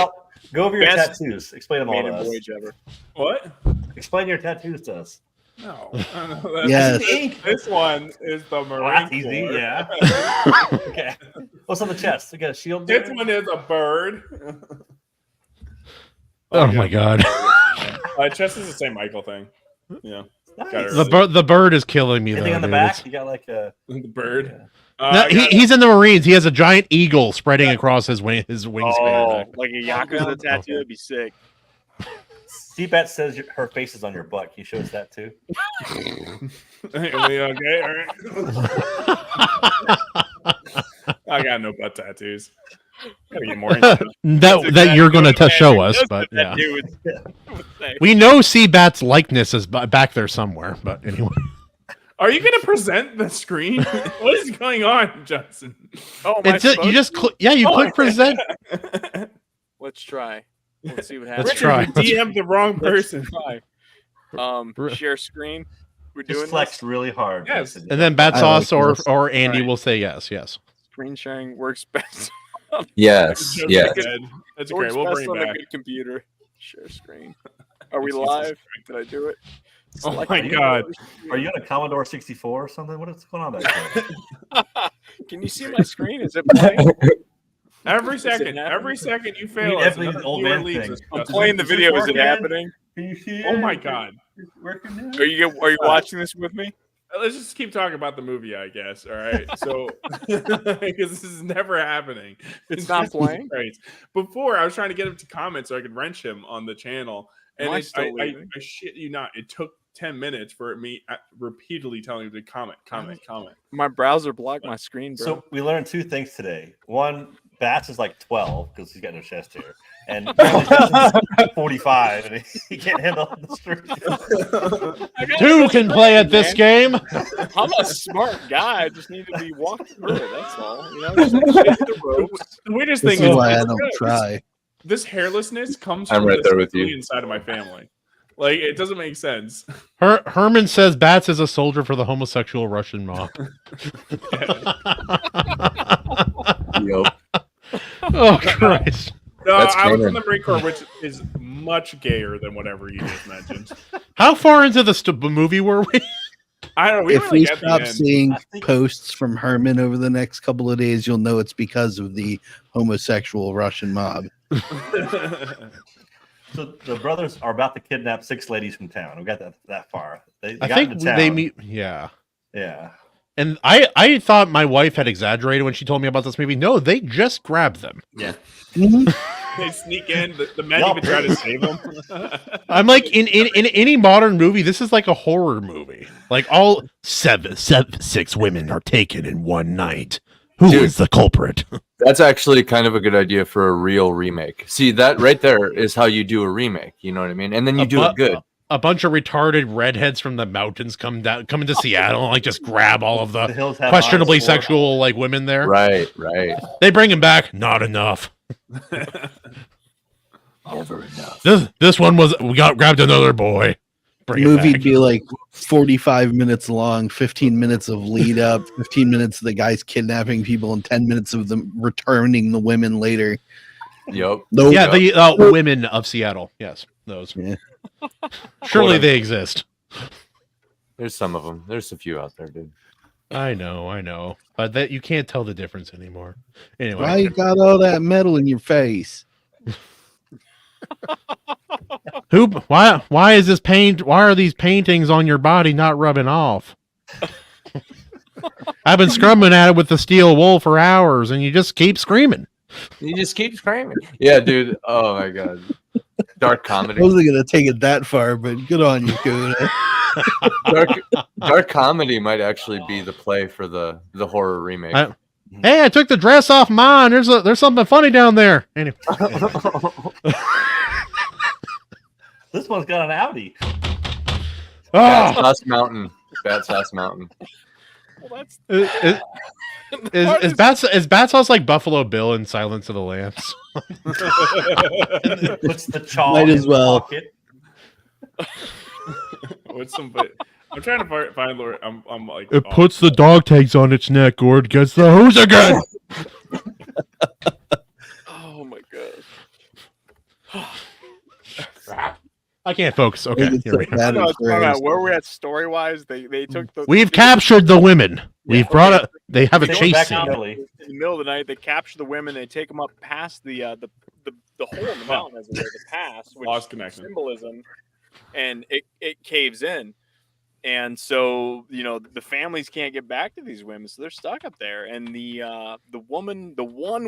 Go over your Best tattoos. Explain them all to Maiden us. Voyage ever. What? Explain your tattoos to us. No. Yes. This one is the Marine Well, that's easy. Corps. Yeah. Okay. What's on the chest? We got a shield. This there? one is a bird. Oh my god. Chest is the same Michael thing. Yeah. Nice. The bird is killing me. Anything though, on the dude. back? You got like a The bird. No, he's in the Marines. He has a giant eagle spreading across his wingspan. Oh, like a Yakuza tattoo? That'd be sick. C-Bet says her face is on your butt. Can you show us that too? Okay, all right. I got no butt tattoos. Gotta get more into it. that you're going to show us, but yeah. We know Seabat's likeness is back there somewhere, but anyway. Are you going to present the screen? What is going on, Johnson? Oh, You just click present. Let's try. Let's see what happens. Let's try. You DM'd the wrong person. Share screen. We're Just doing flex this? really hard. Yes. And then Battsauce or Andy will say yes. Screen sharing works best. Yes. Yes. That's Works great. We'll best bring on it a back. good computer. Share screen. Are we live? Did I do it? Oh my god. Are you on a Commodore 64 or something? What is going on back there? Can you see my screen? Is it playing? Every second you fail. It's an old man thing. I'm playing the video. Is it happening? Can you see Oh my god! Are you watching this with me? Let's just keep talking about the movie, I guess. All right, so because this is never happening. It's not playing. Right. Before I was trying to get him to comment so I could wrench him on the channel, and I shit you not, it took 10 minutes for me repeatedly telling him to comment. My browser blocked my screen, bro. So we learned 2 things today. One, Bats is like 12 because he's got no chest hair, and 45, and he can't handle the street. 2 can play at this game. I'm a smart guy. I just need to be walked through it. That's all. You know, just the ropes. The weirdest This thing is why I don't try. This hairlessness comes I'm from right there with you. inside of my family. Like, it doesn't make sense. Herman says Bats is a soldier for the homosexual Russian mob. Yep. Oh, Christ. No, That's I was canon. in the Marine Corps, which is much gayer than whatever you just mentioned. How far into the movie were we? I don't know. If we at the stop end. seeing posts from Herman over the next couple of days, you'll know it's because of the homosexual Russian mob. So the brothers are about to kidnap 6 ladies from town. We got that far. They I got think into town. they meet. Yeah. Yeah. And I thought my wife had exaggerated when she told me about this movie. No, they just grabbed them. Yeah. They sneak in. The men even try to save them. I'm like, in any modern movie, this is like a horror movie. Like all 6 women are taken in one night. Who is the culprit? That's actually kind of a good idea for a real remake. See, that right there is how you do a remake. You know what I mean? And then you do it good. A bunch of retarded redheads from the mountains come into Seattle and like just grab all of the hills have questionably eyes for it. sexual like women there. Right. They bring him back. Not enough. Never enough. This one we grabbed another boy. Bring it Movie'd back. be like 45 minutes long, 15 minutes of lead up, 15 minutes of the guys kidnapping people, and 10 minutes of them returning the women later. Yep. Nope. Yeah, the women of Seattle. Yes, those. Yeah. Surely they exist. There's some of them. There's a few out there, dude. I know. But that you can't tell the difference anymore. Anyway. Why you got all that metal in your face? Why is this paint? Why are these paintings on your body not rubbing off? I've been scrubbing at it with the steel wool for hours, and you just keep screaming. You just keep screaming. Yeah, dude. Oh my god. Dark comedy. I wasn't gonna take it that far, but good on you, Kahuna. Dark comedy might actually be the play for the horror remake. Hey, I took the dress off mine. There's something funny down there. Anyway. This one's got an Audi. Battsauce Mountain. Battsauce Mountain. Well, that's Is Battsauce like Buffalo Bill in Silence of the Lambs? Puts the chaw Might in as the well. pocket. I'm trying to find Lord. I'm like. It puts the dog tags on its neck, or it gets the hose again. oh my god. I can't focus. Okay, here we go. That No, is it's fine. gross. Where we're at story wise, they took the. We've captured the women. We've brought up. They have a Take it chase back scene. out early. In the middle of the night, they capture the women. They take them up past the hole in the mountain, as it were, the pass, which Lost is connection. symbolism, and it caves in, and so the families can't get back to these women, so they're stuck up there. And the one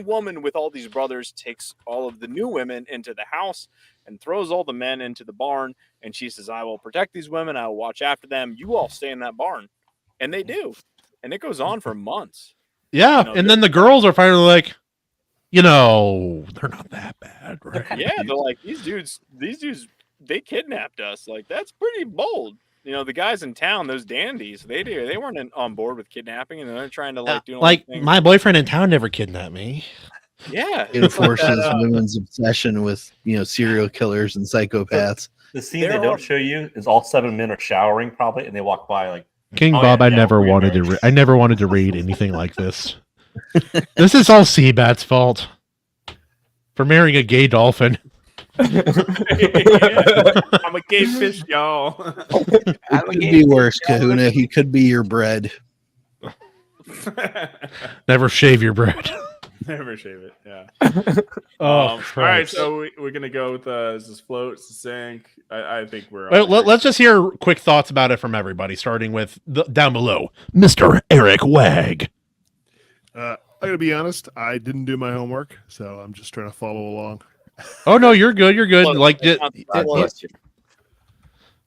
woman with all these brothers takes all of the new women into the house and throws all the men into the barn, and she says, "I will protect these women. I will watch after them. You all stay in that barn," and they do, and it goes on for months. Yeah, and then the girls are finally like, they're not that bad, right? Yeah, they're like, these dudes, they kidnapped us. Like, that's pretty bold. The guys in town, those dandies, they weren't on board with kidnapping, and they're trying to do all these things. My boyfriend in town never kidnapped me. Yeah, It enforces women's obsession with serial killers and psychopaths. The scene they don't show you is all 7 men are showering probably, and they walk by like King Oh, Bob, yeah, I yeah, never we're wanted married. to. I never wanted to read anything like this. This is all Seabat's fault for marrying a gay dolphin. I'm a gay fish, y'all. It could be worse, Kahuna. He could be your bread. Never shave your bread. Never shave it. Yeah. Oh, all right. Christ. So we're gonna go with is this float, it's the sink. I think we're. Well, let's just hear quick thoughts about it from everybody, starting with down below, Mr. Eric Wag. I gotta be honest, I didn't do my homework, so I'm just trying to follow along. Oh no, you're good. You're good. Float. Like, It's not God float. bless you.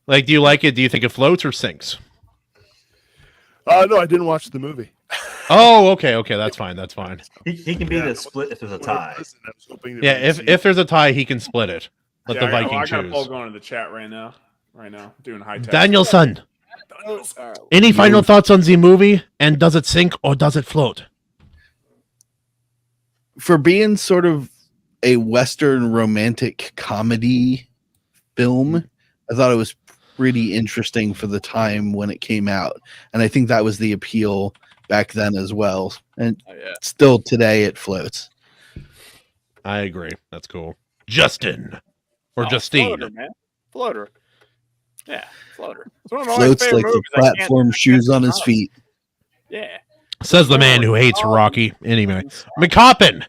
like, do you like it? Do you think it floats or sinks? No, I didn't watch the movie. Oh, okay, that's fine. That's fine. He can be the split if there's a tie. I was hoping that Yeah, we'd see if there's a tie, he can split it. Let the I Viking got a poll choose. going in the chat right now. Doing high tech. Danielson, All right. any final thoughts on the movie? And does it sink or does it float? For being sort of a Western romantic comedy film, I thought it was pretty interesting for the time when it came out. And I think that was the appeal back then as well. And still today it floats. I agree. That's cool. Justin. Or Justine. Floater, man. Floater. Yeah, floater. It's one of my Floats favorite like the movies. I can't- platform shoes on his feet. Yeah. Says the man who hates Rocky. Anyway. McCoppin.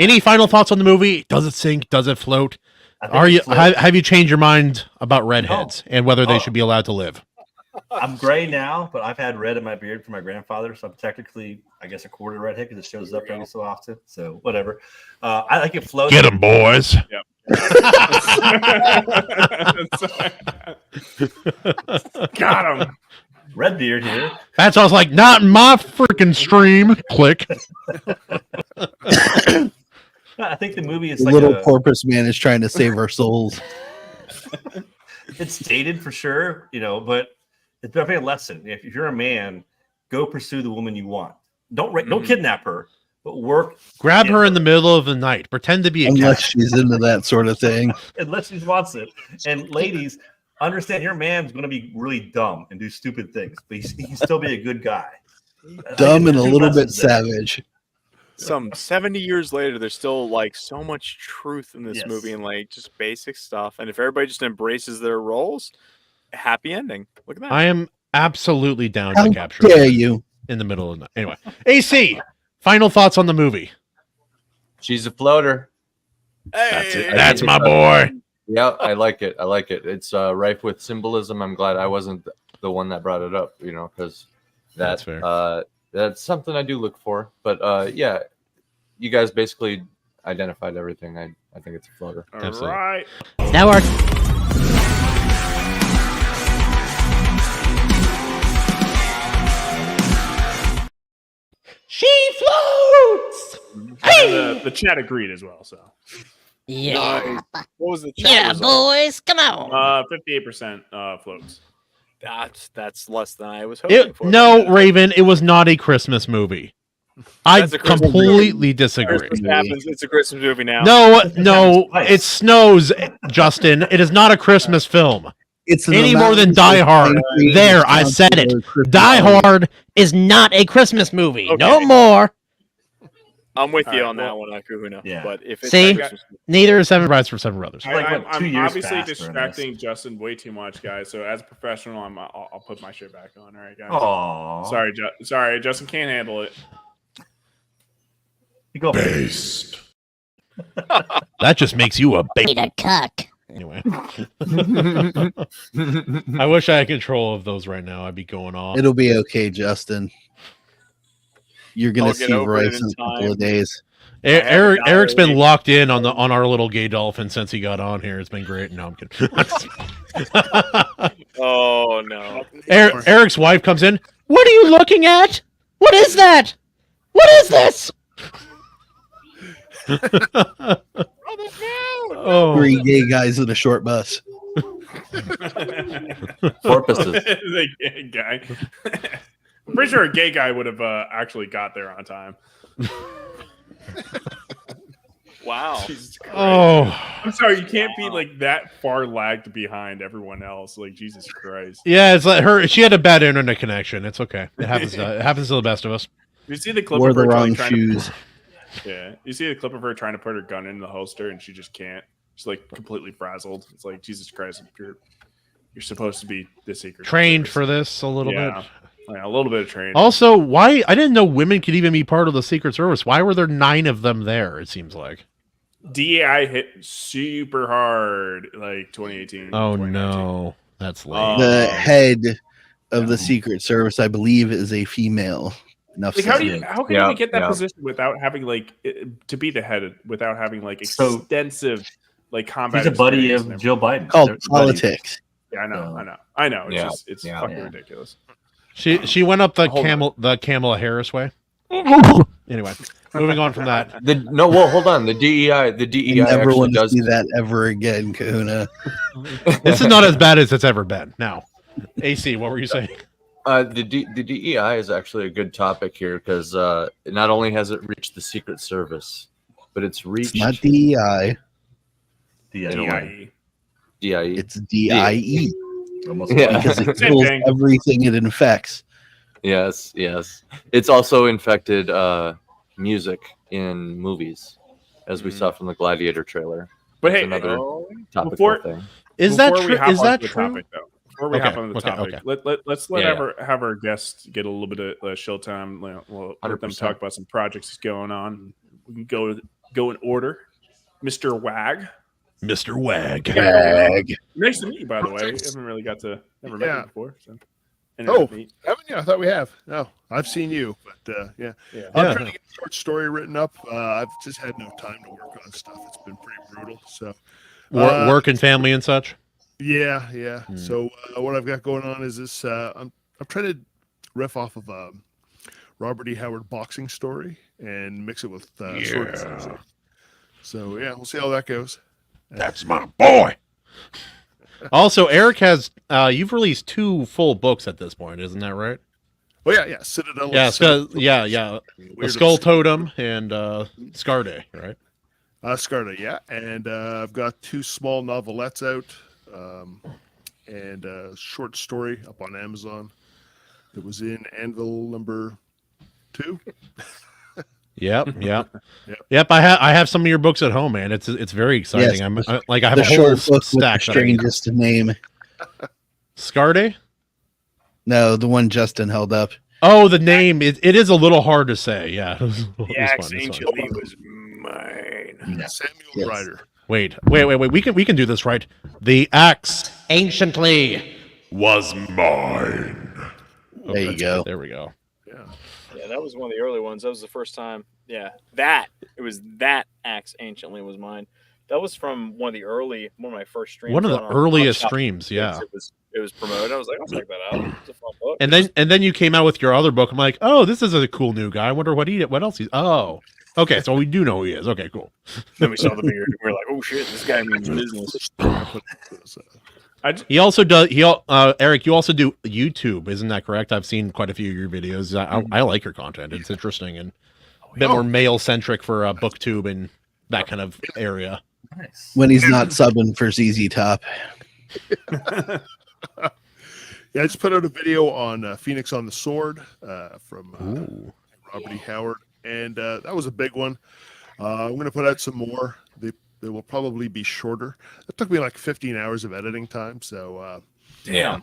Any final thoughts on the movie? Does it sink? Does it float? I think Are you it floats. have you changed your mind about redheads and whether they should be allowed to live? I'm gray now, but I've had red in my beard from my grandfather, so I'm technically, I guess, a quarter redhead because it shows up every so often. So whatever. I like it floats. Get 'em, boys. Got him. Red beard here. That's all. Like, not in my freaking stream. Click. I think the movie is The like little a, porpoise man is trying to save our souls. it's dated for sure, but it's definitely a lesson. If you're a man, go pursue the woman you want. Don't kidnap her, but work. Grab her in the middle of the night. Pretend to be a Unless cat. she's into that sort of thing. Unless she wants it. And ladies, understand your man's going to be really dumb and do stupid things, but he can still be a good guy. Dumb and a Two little bit lessons there. savage. Some 70 years later, there's still like so much truth in this Yes. movie and like just basic stuff. And if everybody just embraces their roles, happy ending. Look at that. I am absolutely down How to capture dare her you? in the middle of the night. Anyway, AC, final thoughts on the movie. She's a floater. Hey! That's my boy. Yeah, I like it. It's rife with symbolism. I'm glad I wasn't the one that brought it up, because That's fair. That's something I do look for. But yeah, you guys basically identified everything. I think it's a floater. All Absolutely. right. Now our she floats. The chat agreed as well. So Yeah, What was the chat yeah, result? boys, come on. 58% floats. That's less than I was hoping for. No, Raven, it was not a Christmas movie. I That's a Christmas completely disagree. Christmas happens. It's a Christmas movie now. No, it snows, Justin. It is not a Christmas film. It's an Any more than amount Die of Hard. country There, I said it. responsible for Die Christmas. Hard is not a Christmas movie. Okay. No more. I'm with you All right, on that well, one, Kahuna. Yeah. But if it's See? a Christmas movie, Neither is Seven Brides for Seven Brothers. Like, what, 2 I'm years obviously faster than distracting Justin way too much, guys. So as a professional, I'll put my shit back on. All right, guys. Aww. Sorry, Justin can't handle it. You go Based. That just makes you a baby. A cuck. Anyway. I wish I had control of those right now. I'd be going off. It'll be okay, Justin. You're gonna I'll get see over it Royce in in a couple time. of days. Eric's been locked in on our little gay dolphin since he got on here. It's been great. No, I'm kidding. oh no. Eric's wife comes in. What are you looking at? What is that? What is this? Oh, Three gay guys in a short bus. Porpoises. The gay guy. I'm pretty sure a gay guy would have actually got there on time. Wow. oh, I'm sorry, you can't be like that far lagged behind everyone else. Like Jesus Christ. yeah. It's like her. She had a bad internet connection. It's okay. It happens. It happens to the best of us. You see the clip Wore of the her wrong trying shoes. Yeah, you see the clip of her trying to put her gun in the holster and she just can't. She's like completely frazzled. It's like Jesus Christ, you're supposed to be this secret. Trained for this a little Yeah. bit. Yeah, a little bit of training. Also, why I didn't know women could even be part of the Secret Service. Why were there 9 of them there? It seems like DEI hit super hard, like 2018. Oh 2019. no, that's lame. The head of the Secret Service, I believe, is a female. Enough Like, said. how can you get that position without having like to be the head without having like extensive like combat? He's a buddy experience of and Joe Biden. Called They're buddies. politics. Yeah, I know. It's just it's fucking ridiculous. She went up the Kamala Harris way. Anyway, moving on from that. Hold on. The DEI I never actually want to does see that ever again, Kahuna. This is not as bad as it's ever been. Now, AC, what were you saying? The DEI is actually a good topic here because not only has it reached the Secret Service, but it's reached Not DEI. DIE. It's DIE. Yeah. Because it kills everything it infects. Yes. It's also infected music in movies, as we saw from the Gladiator trailer. But That's hey, another topical before, thing. Is that before we true? hop Is onto that the true? Topic, though, before we hop on the topic, let's let have our guests get a little bit of show time. We'll let them 100%. talk about some projects going on. We can go in order. Mr. Wag. Mr. Wag. Nice to meet you, by the way. I haven't really never met you before. So. Haven't you? I thought we have. No, I've seen you, but I'm trying to get a short story written up. I've just had no time to work on stuff. It's been pretty brutal. So, Work and family and such. Yeah. So what I've got going on is this. I'm trying to riff off of Robert E. Howard boxing story and mix it with sword fighting. So yeah, we'll see how that goes. That's my boy. Also, Eric has you've released 2 full books at this point, isn't that right? Well, yeah, Citadel. Yeah, the Skull Totem and Scar Day, right? Scar Day, yeah, and I've got 2 small novelettes out, and a short story up on Amazon that was in Anvil number 2. Yep. I have some of your books at home, man. It's very exciting. Yes, I have a whole stack. Strangest name. Scar Day? No, the one Justin held up. Oh, the name it is a little hard to say. Yeah, The axe anciently was mine. Samuel Ryder. Wait. We can do this right. The axe anciently was mine. There you go. There we go. Yeah, that was one of the early ones. That was the first time. Yeah, that axe anciently was mine. That was from one of my first streams. One of the earliest streams, yeah. It was promoted. I was like, I'll check that out. It's a fun book. And then you came out with your other book. I'm like, oh, this is a cool new guy. I wonder what else he's. Oh, okay. So we do know who he is. Okay, cool. Then we saw the beard. And we were like, oh shit, this guy means business. He also does. Eric, you also do YouTube, isn't that correct? I've seen quite a few of your videos. I like your content. It's interesting and a bit more male centric for BookTube and that kind of area. Nice. When he's not subbing for ZZ Top. Yeah, I just put out a video on Phoenix on the Sword from Robert E. Howard, and that was a big one. I'm going to put out some more. They will probably be shorter. It took me like 15 hours of editing time, so Damn.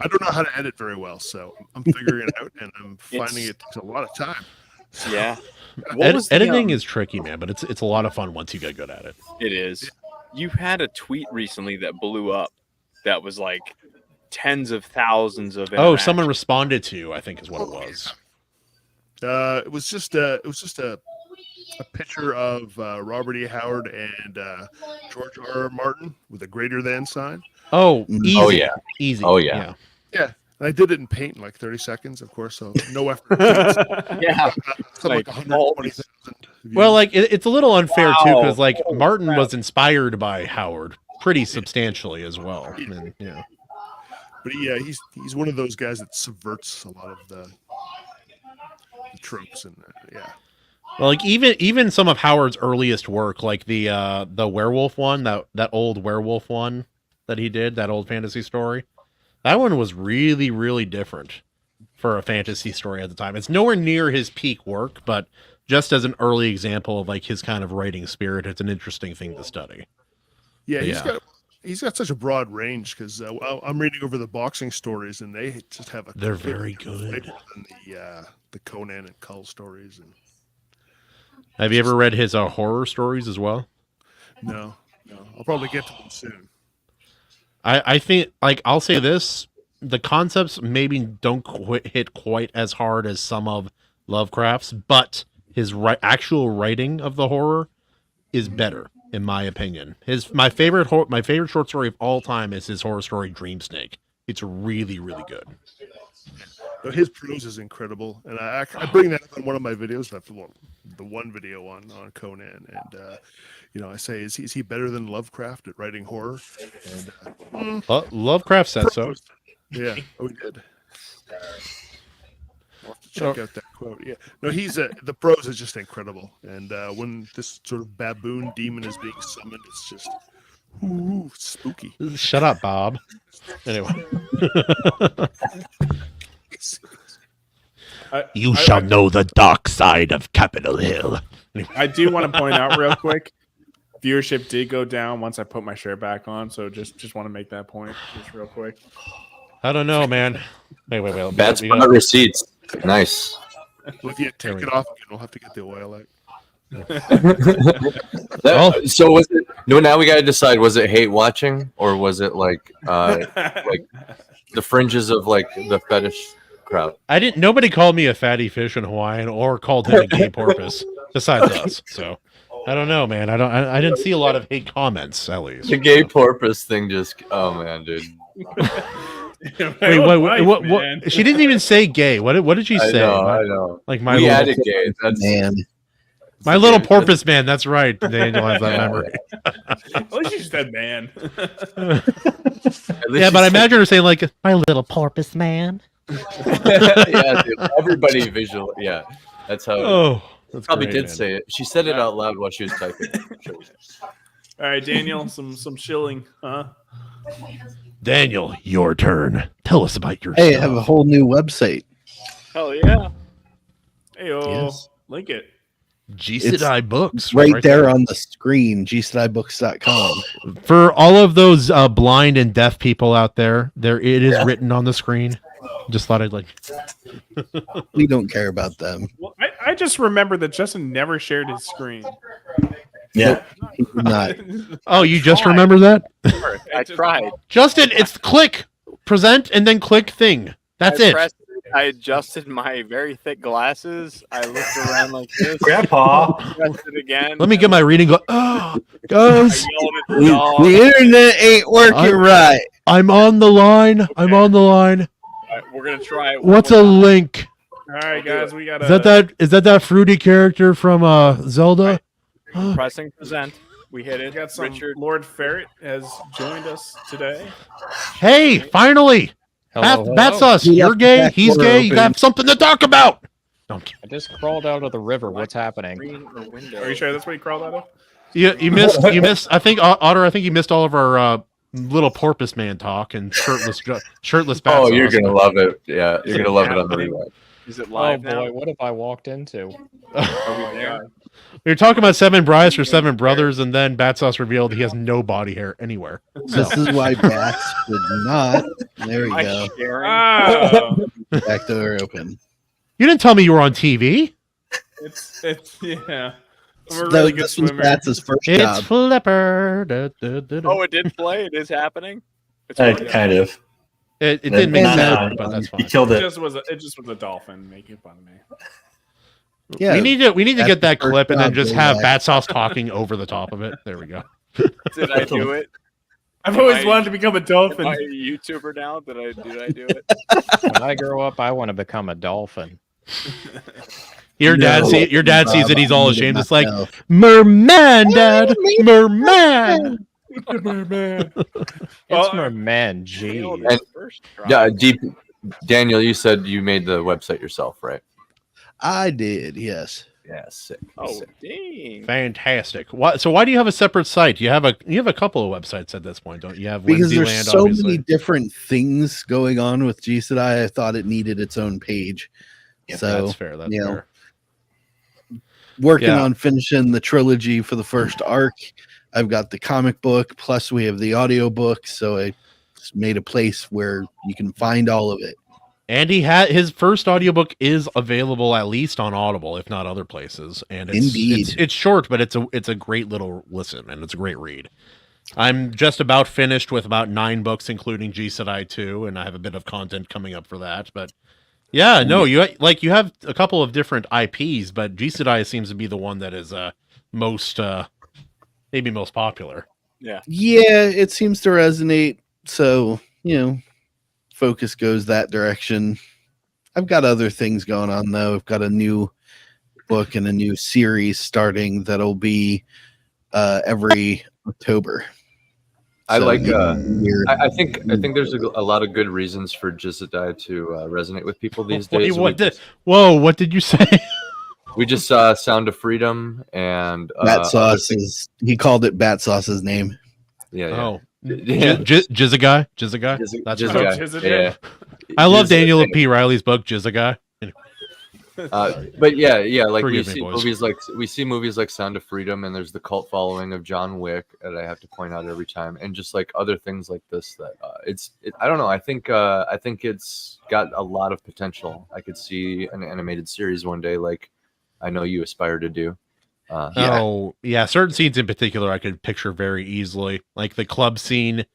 I don't know how to edit very well, so I'm figuring it out, and I'm finding it takes a lot of time. So, Yeah. Editing is tricky, man, but it's a lot of fun once you get good at it. It is. You had a tweet recently that blew up that was like tens of thousands of Oh, someone responded to you, I think is what it was. It was just a picture of Robert E. Howard and George R. Martin with a greater than sign. Oh, easy. Oh, yeah. Easy. Oh, yeah. Yeah. And I did it in paint in like 30 seconds, of course, so no effort. Yeah. Like 120,000 views. Well, like it's a little unfair too, Wow. because like Holy Martin crap. was inspired by Howard pretty substantially as well. And, yeah. But he's one of those guys that subverts a lot of the tropes and yeah. Well, like even some of Howard's earliest work, like the werewolf one, that old werewolf one that he did, that old fantasy story, that one was really, really different for a fantasy story at the time. It's nowhere near his peak work, but just as an early example of like his kind of writing spirit, it's an interesting thing to study. Yeah, he's got such a broad range because I'm reading over the boxing stories and they just have They're very good. Than the Conan and Cull stories. And have you ever read his horror stories as well? No. I'll probably get to them soon. I think, like, I'll say this: the concepts maybe don't hit quite as hard as some of Lovecraft's, but his actual writing of the horror is better, in my opinion. My favorite short story of all time is his horror story Dream Snake. It's really, really good. His prose is incredible, and I bring that up in one of my videos. That's the one video on Conan, and I say, is he better than Lovecraft at writing horror? And Lovecraft said so. Yeah, we did. I'll have to check out that quote. Yeah, no, the prose is just incredible, and when this sort of baboon demon is being summoned, it's just spooky. Shut up, Bob. Anyway. You shall know the dark side of Capitol Hill. I do want to point out real quick, viewership did go down once I put my shirt back on, so just want to make that point just real quick. I don't know, man. Wait. Bad spot receipts. Nice. Well, if you take it off, we'll have to get the oil out. So was it? No, now we got to decide: was it hate watching, or was it like the fringes of like the fetish crowd? Nobody called me a fatty fish in Hawaiian or called him a gay porpoise besides us. So I don't know, man. I didn't see a lot of hate comments, at least. The gay porpoise thing oh man, dude. Wait, what? She didn't even say gay. What did she say? I know. Like we added gay. That's man. My little porpoise man. That's right. Daniel has that memory. At least you said man. Yeah, but I imagine her saying like my little porpoise man. Yeah, dude, everybody visual. Yeah, that's how. Oh, that's probably great, did man. say it. She said it out loud while she was typing. All right, Daniel, some shilling, huh? Daniel, your turn. Tell us about yourself. Hey, I have a whole new website. Hell yeah! Heyo, Yes. link it. GCI Books. Right there on the screen, gcidibooks.com. For all of those blind and deaf people out there, it is written on the screen. Just thought I'd like. We don't care about them. Well, I just remember that Justin never shared his screen. Yeah. He did not. Oh, you just remember that? I tried. Justin, it's click, present, and then click thing. That's it. I adjusted my very thick glasses. I looked around like this. Grandpa. Pressed it again. Let me get my reading. Oh, guys, I yelled at the dog. The internet ain't working right. I'm on the line. Okay. I'm on the line. All right, we're gonna try it. What's a link? All right, guys, we got. Is that fruity character from Zelda? Right. Pressing present. We hit it. We got some. Richard. Lord Ferret has joined us today. Hey, finally. Battsauce, you're gay. He's gay. You got something to talk about. I just crawled out of the river. What's happening? Are you sure that's what you crawled out of? You missed. I think Otter. I think you missed all of our little porpoise man talk and shirtless Battsauce. Oh, you're gonna love it. Yeah, you're gonna love it on the rewind. Is it live boy, now? what have I walked into? Are we there? We were talking about 7 brides for 7 brothers, and then Battsauce revealed he has no body hair anywhere. So. This is why Bats would not. There we go. Oh. Back door open. You didn't tell me you were on TV. It's yeah. I'm a So really good this was swimmer. Bats' first It's job. Flipper. Oh, it did play. It is happening. It's Kind of. It didn't make No, sense, no, but that's He fine. killed It it. just was a dolphin making fun of me. Yeah, we need to that's get that the first clip and then job, just they have like. Battsauce talking over the top of it. There we go. Did I do it? I've always wanted to become a Am dolphin. I a YouTuber now? Did I do it? When I grow up, I want to become a dolphin. Your dad No, sees it. He's all I need it ashamed. It's like myself. merman, Dad, merman. Man. It's merman. Gee. And- Yeah, Daniel, you said you made the website yourself, right? I did, yes. Yeah, sick. Oh, sick. dang. Fantastic. So why do you have a separate site? You have a couple of websites at this point, don't you? You have Because Whimsyland, there's so obviously. many different things going on with GCI, I thought it needed its own page. Yeah, so that's fair. That's you know, fair. working Yeah. on finishing the trilogy for the first arc, I've got the comic book, plus we have the audio book, so I made a place where you can find all of it. And he had his first audiobook is available at least on Audible, if not other places. And it's short, but it's a great little listen, and it's a great read. I'm just about finished with about 9 books, including G Sedai 2, and I have a bit of content coming up for that. But yeah, no, you have a couple of different IPs, but G Sedai seems to be the one that is maybe most popular. Yeah, it seems to resonate. So focus goes that direction. I've got other things going on though. I've got a new book and a new series starting that'll be every October. I like. I think there's a lot of good reasons for Jizadai to resonate with people these days. What did you say? We just saw Sound of Freedom and Battsauce. He called it Battsauce's name. Yeah. Oh. Jizzaguy? That's right. Yeah. I love Daniel P. Riley's book, Jizzaguy. But yeah, like we Forgive me, see boys. movies like Sound of Freedom, and there's the cult following of John Wick that I have to point out every time, and just like other things like this that I don't know. I think it's got a lot of potential. I could see an animated series one day, like I know you aspire to do. Certain scenes in particular I could picture very easily, like the club scene.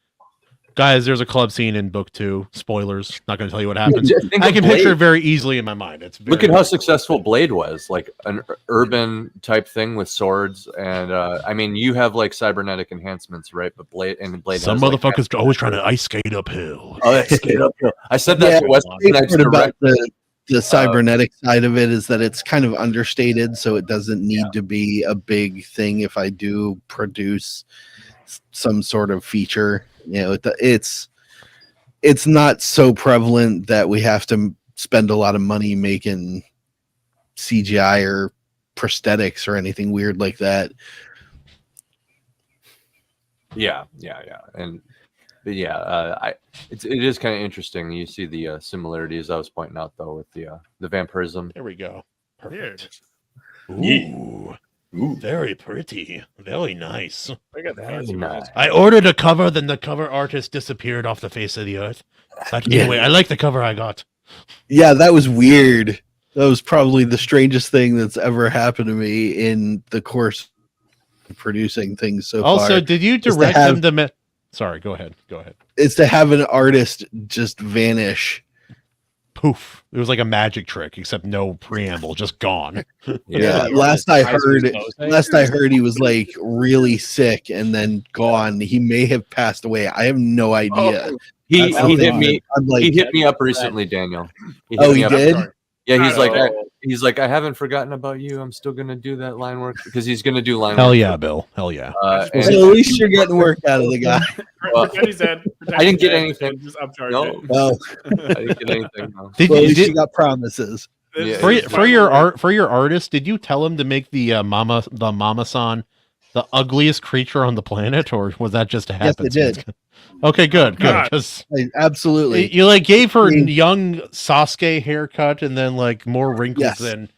Guys, there's a club scene in book 2. Spoilers. Not going to tell you what happens. I can picture it very easily in my mind. Look at how successful Blade was, like an urban type thing with swords, and I mean, you have like cybernetic enhancements, right? But Blade. Some motherfuckers always trying to ice skate uphill. Oh, skate uphill. I said that to West. About the cybernetic side of it is that it's kind of understated, so it doesn't need to be a big thing if I do produce some sort of feature. It's not so prevalent that we have to spend a lot of money making CGI or prosthetics or anything weird like that. Yeah, and it is kind of interesting. You see the similarities I was pointing out though with the vampirism. There we go. Perfect. Ooh. Ooh, very pretty. Very nice. Look at that. Nice. I ordered a cover, then the cover artist disappeared off the face of the earth. But anyway, I like the cover I got. Yeah, that was weird. That was probably the strangest thing that's ever happened to me in the course of producing things so far. Also, did you direct them to... Sorry, go ahead. It's to have an artist just vanish. Poof. It was like a magic trick, except no preamble, just gone. Yeah. Last I heard he was like really sick and then gone. He may have passed away. I have no idea. He hit me. He hit me up recently, Daniel. He did? Yeah, he's like, I haven't forgotten about you. I'm still gonna do that line work because he's gonna do line work. Hell yeah, Bill. Hell yeah. At least you're getting work out of the guy. I didn't get anything. No. I didn't get anything. No. At least you got promises. Yeah, for your artist, did you tell him to make the Mama-san the ugliest creature on the planet, or was that just a happenstance? Yes, it did. Okay, good. Because absolutely, you like gave her young Sasuke haircut and then like more wrinkles than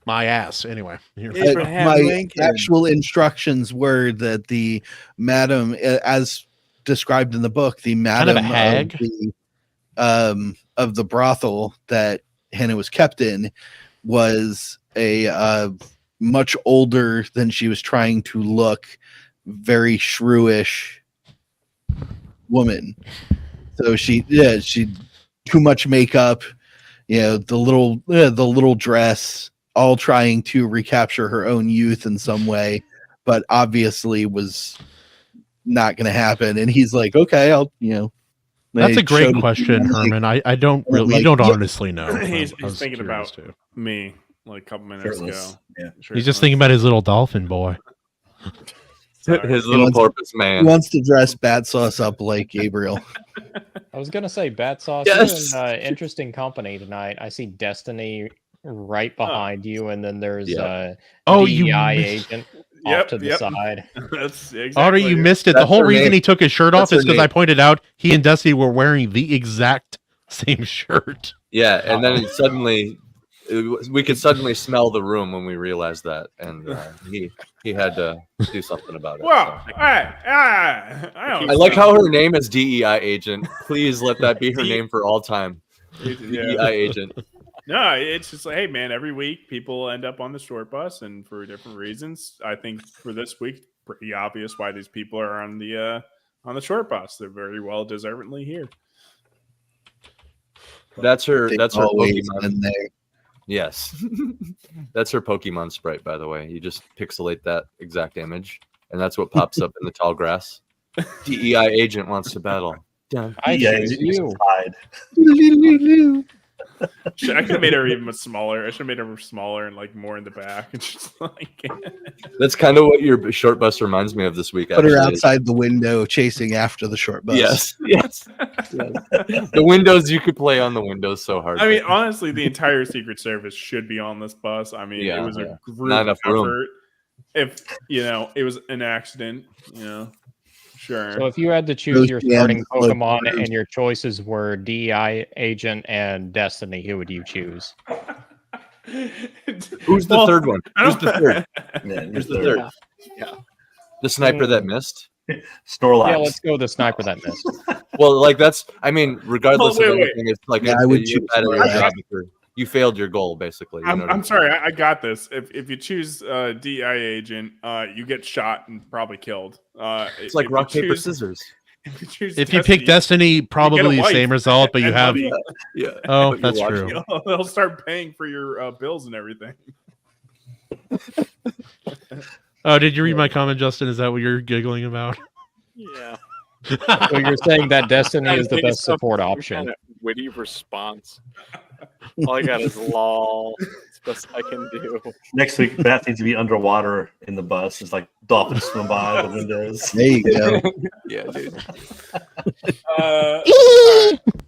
my ass. Anyway, my actual instructions were that the madam, as described in the book, the madam kind of a hag of the brothel that Hannah was kept in was a much older than she was trying to look, very shrewish woman. So she too much makeup, the little dress, all trying to recapture her own youth in some way, but obviously was not going to happen. And he's like, okay, I'll That's a great question, Herman. I don't really, we don't honestly know. He's thinking about me like a couple minutes ago. Yeah, he's just thinking about his little dolphin boy. His little porpoise man. He wants to dress Battsauce up like Gabriel. I was gonna say Battsauce. Yes. You're in interesting company tonight. I see Destiny right behind you, and then there's DEI agent off to the side. That's exactly. Already, you missed it. The whole reason he took his shirt off is because I pointed out he and Dusty were wearing the exact same shirt. Yeah, and then suddenly we could suddenly smell the room when we realized that, and he had to do something about it. Well, so. I like how her name is DEI agent. Please let that be her name for all time. DEI agent. No, it's just like, hey man, every week people end up on the short bus, and for different reasons. I think for this week, pretty obvious why these people are on the short bus. They're very well deservedly here. That's her always Pokemon been there. Yes. That's her Pokemon sprite, by the way. You just pixelate that exact image, and that's what pops up in the tall grass. DEI agent wants to battle. I choose you. I could have made her even smaller. I should have made her smaller and like more in the back. It's just like that's kind of what your short bus reminds me of this week. Put her outside the window chasing after the short bus. Yes. The windows, you could play on the windows so hard. I mean, honestly, the entire Secret Service should be on this bus. I mean, it was a group Not enough effort. room. If it was an accident, sure. So if you had to choose your starting Pokemon and your choices were DEI agent and Destiny, who would you choose? Who's the third one? Who's the third? Who's the third? Yeah. The sniper that missed? Snorlax. Yeah, let's go with the sniper that missed. Well, like regardless of anything, it's like I would choose you failed your goal, basically. I'm sorry, I got this. If you choose DI agent, you get shot and probably killed. It's like rock, paper, scissors. If you pick Destiny, probably the same result, but you have. Yeah. Oh, that's true. They'll start paying for your bills and everything. Oh, did you read my comment, Justin? Is that what you're giggling about? Yeah. So you're saying that Destiny is the best support option. Kind of witty response. All I got is lol. It's the best I can do. Next week, Bat needs to be underwater in the bus. It's like dolphins swim by the windows. There you go. Yeah, dude.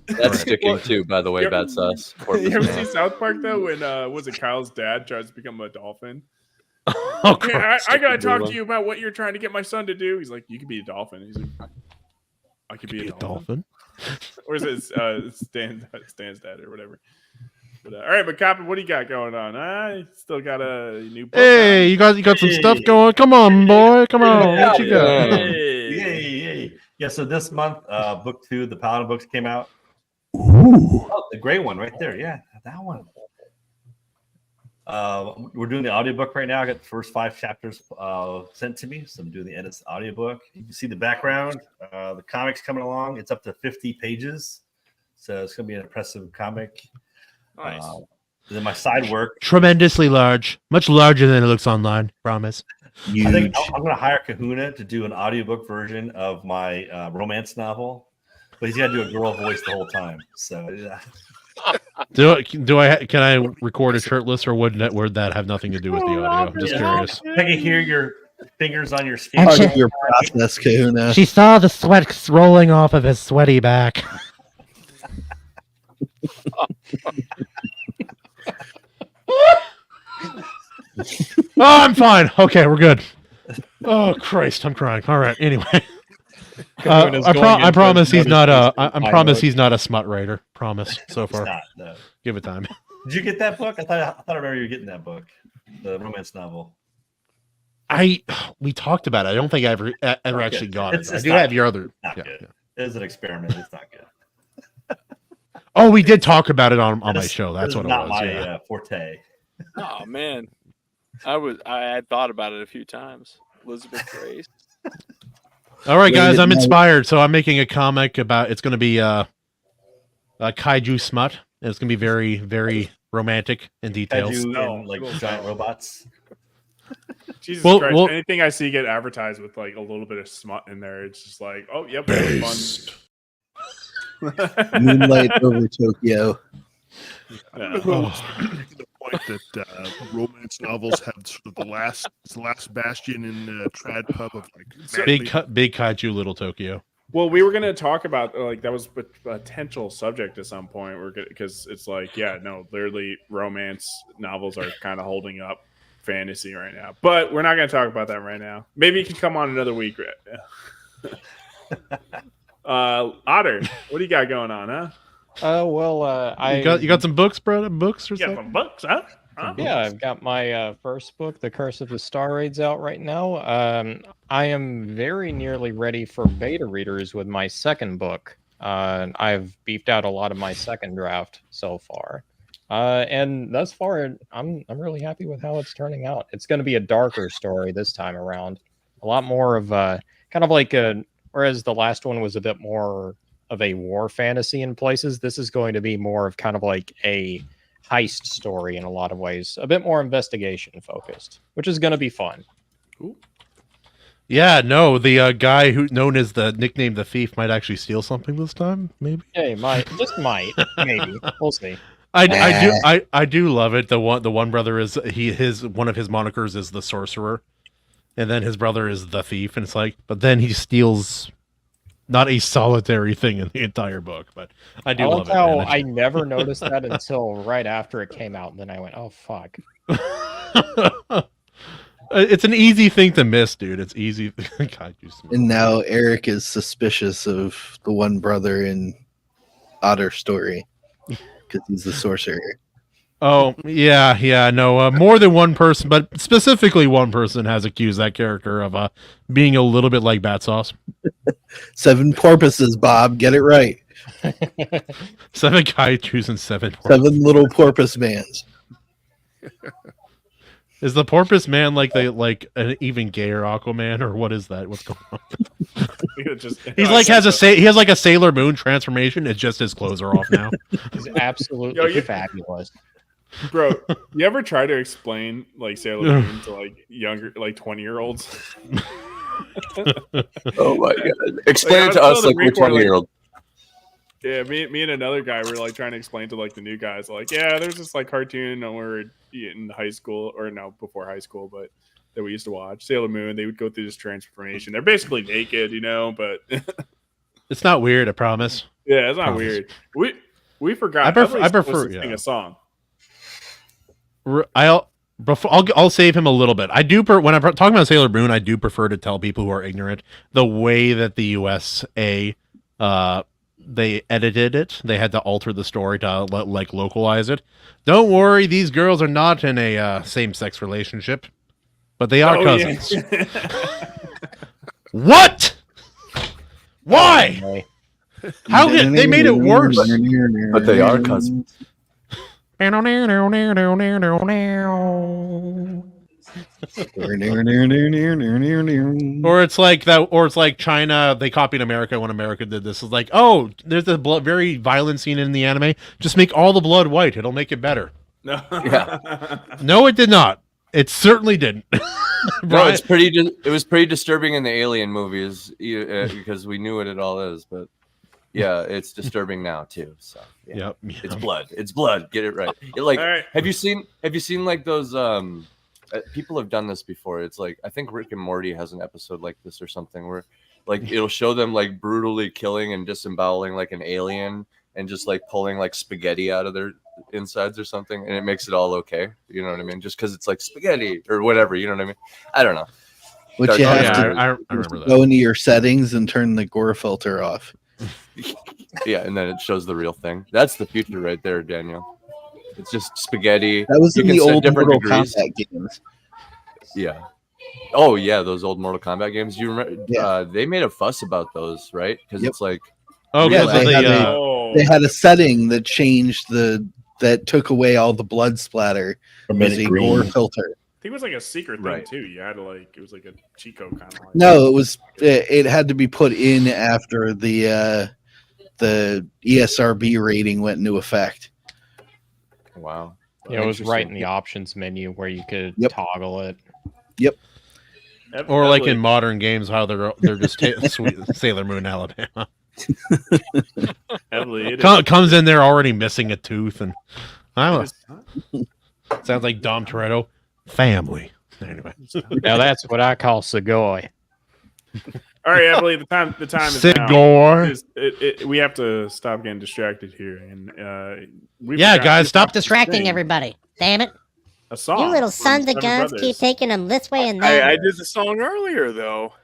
That's sticking too, by the way, Battsauce. You ever see South Park though? When was it Kyle's dad tries to become a dolphin? Oh, I gotta talk to you about what you're trying to get my son to do. He's like, you could be a dolphin. He's like, I could be a dolphin. Or is it Stan's dad or whatever? But, all right, but Copper, what do you got going on? I still got a new book. Hey, you got some stuff going. Come on, boy. Come on. What you got? Yay. Yeah, so this month, book 2, the Paladin books came out. Ooh. Oh, the gray one right there. Yeah, that one. We're doing the audiobook right now. I got the first 5 chapters sent to me, so I'm doing the edits of the audiobook. You can see the background. The comic's coming along. It's up to 50 pages, so it's going to be an impressive comic. Nice. Then my side work. Tremendously large. Much larger than it looks online. Promise. I think I'm going to hire Kahuna to do an audiobook version of my romance novel, but he's got to do a girl voice the whole time. So Can I record a shirtless, or would that have nothing to do with the audio? I'm just curious. I can hear your fingers on your skin. Part of your process, Kahuna. She saw the sweat rolling off of his sweaty back. Oh, I'm fine. Okay, we're good. Oh Christ, I'm crying. All right. Anyway, I promise he's not a. I promise he's not a smut writer. Promise. So far, not, no. Give it time. Did you get that book? I thought I remember you getting that book, the romance novel. We talked about it. I don't think I ever actually got it. I do not, have your other. Not good. It is an experiment. It's not good. Oh, we did talk about it on my show. That's what it was. Not my forte. Oh man, I had thought about it a few times. Elizabeth Grace. All right, guys, I'm inspired. So I'm making a comic about. It's going to be a kaiju smut. And it's going to be very, very romantic in details. Kaiju and, like giant robots. Jesus Christ! Anything I see get advertised with like a little bit of smut in there, it's just like, oh, yep, fun. Moonlight over Tokyo. The point that romance novels have sort of the last bastion in trad pub of like big kaiju, little Tokyo. Well, we were going to talk about like that was a potential subject at some point. Because it's like, yeah, no, literally, romance novels are kind of holding up fantasy right now, but we're not going to talk about that right now. Maybe you can come on another week. Otter, what do you got going on, huh? You got some books, bro? Books or something? Some books, huh? Yeah, I've got my first book, The Curse of the Star Raids, out right now. I am very nearly ready for beta readers with my second book. I've beefed out a lot of my second draft so far. And thus far, I'm really happy with how it's turning out. It's going to be a darker story this time around. A lot more of kind of like whereas the last one was a bit more of a war fantasy in places, this is going to be more of kind of like a heist story in a lot of ways, a bit more investigation focused, which is going to be fun. Cool. Yeah, no, the guy who known as the nickname the Thief might actually steal something this time. Maybe. Yeah, he might. Just might. Maybe. We'll see. I do love it. The one brother is one of his monikers is the Sorcerer, and then his brother is the Thief, and it's like, but then he steals not a solitary thing in the entire book. But I do love it. How I never noticed that until right after it came out, and then I went, "Oh fuck." It's an easy thing to miss, dude. It's easy. God, and now Eric is suspicious of the one brother in Otter Story because he's the sorcerer. Oh, yeah, no, more than one person, but specifically one person has accused that character of being a little bit like Battsauce. 7 porpoises, Bob. Get it right. 7 guys choosing 7 porpoises. 7 little porpoise mans. Is the porpoise man like an even gayer Aquaman, or what is that? What's going on? He has like a Sailor Moon transformation. It's just his clothes are off now. He's absolutely fabulous. Bro, you ever try to explain like Sailor Moon to like younger, like 20-year-olds? Oh my god! Explain it to us like we're 20-year-old. Yeah, me and another guy were like trying to explain to like the new guys, like, yeah, there's this like cartoon when we were in high school, or no, before high school, but that we used to watch, Sailor Moon. They would go through this transformation. They're basically naked, but it's not weird, I promise. Yeah, it's not weird. We forgot. I prefer to sing a song. I'll save him a little bit. I do when I'm talking about Sailor Moon, I do prefer to tell people who are ignorant the way that the USA they edited it. They had to alter the story to like localize it. Don't worry, these girls are not in a same-sex relationship, but they are cousins. Yeah. What? Why? How they made it worse? But they are cousins. Or it's like that, or it's like China, they copied America when America did this. It's like, oh, there's a very violent scene in the anime. Just make all the blood white. It'll make it better. No, no, it did not. It certainly didn't. No, it was pretty disturbing in the Alien movies because we knew what it all is, but yeah, it's disturbing now too. So yeah. Yep. It's blood. It's blood. Get it right. Like, right. Have you seen like those? People have done this before. It's like, I think Rick and Morty has an episode like this or something where like it'll show them like brutally killing and disemboweling like an alien and just like pulling like spaghetti out of their insides or something, and it makes it all okay. You know what I mean? Just because it's like spaghetti or whatever. You know what I mean? I don't know. Which you have to I remember that. Go into your settings and turn the gore filter off. Yeah, and then it shows the real thing. That's the future right there, Daniel. It's just spaghetti. That was in the old Mortal Kombat games. Yeah. Oh yeah, those old Mortal Kombat games. You remember? Yeah. They made a fuss about those, right? Because it's like, oh yeah, yeah, they had a setting that changed that took away all the blood splatter as a gore filter. I think it was like a secret thing Right. too. You had to like, it was like a Chico kind of like. No, it had to be put in after the ESRB rating went into effect. wow. Yeah, it was right in the options menu where you could toggle it. Yep. Or like in modern games, how they're just sweet Sailor Moon, Alabama. Comes in there already missing a tooth, and I don't know. Sounds like Dom Toretto. Family. Anyway, now that's what I call Segoy. All right, I believe the time is now. We have to stop getting distracted here, and guys, stop distracting everybody. Damn it. A song. You little from sons of Seven guns Brothers. keep taking them this way and that. I did the song earlier though.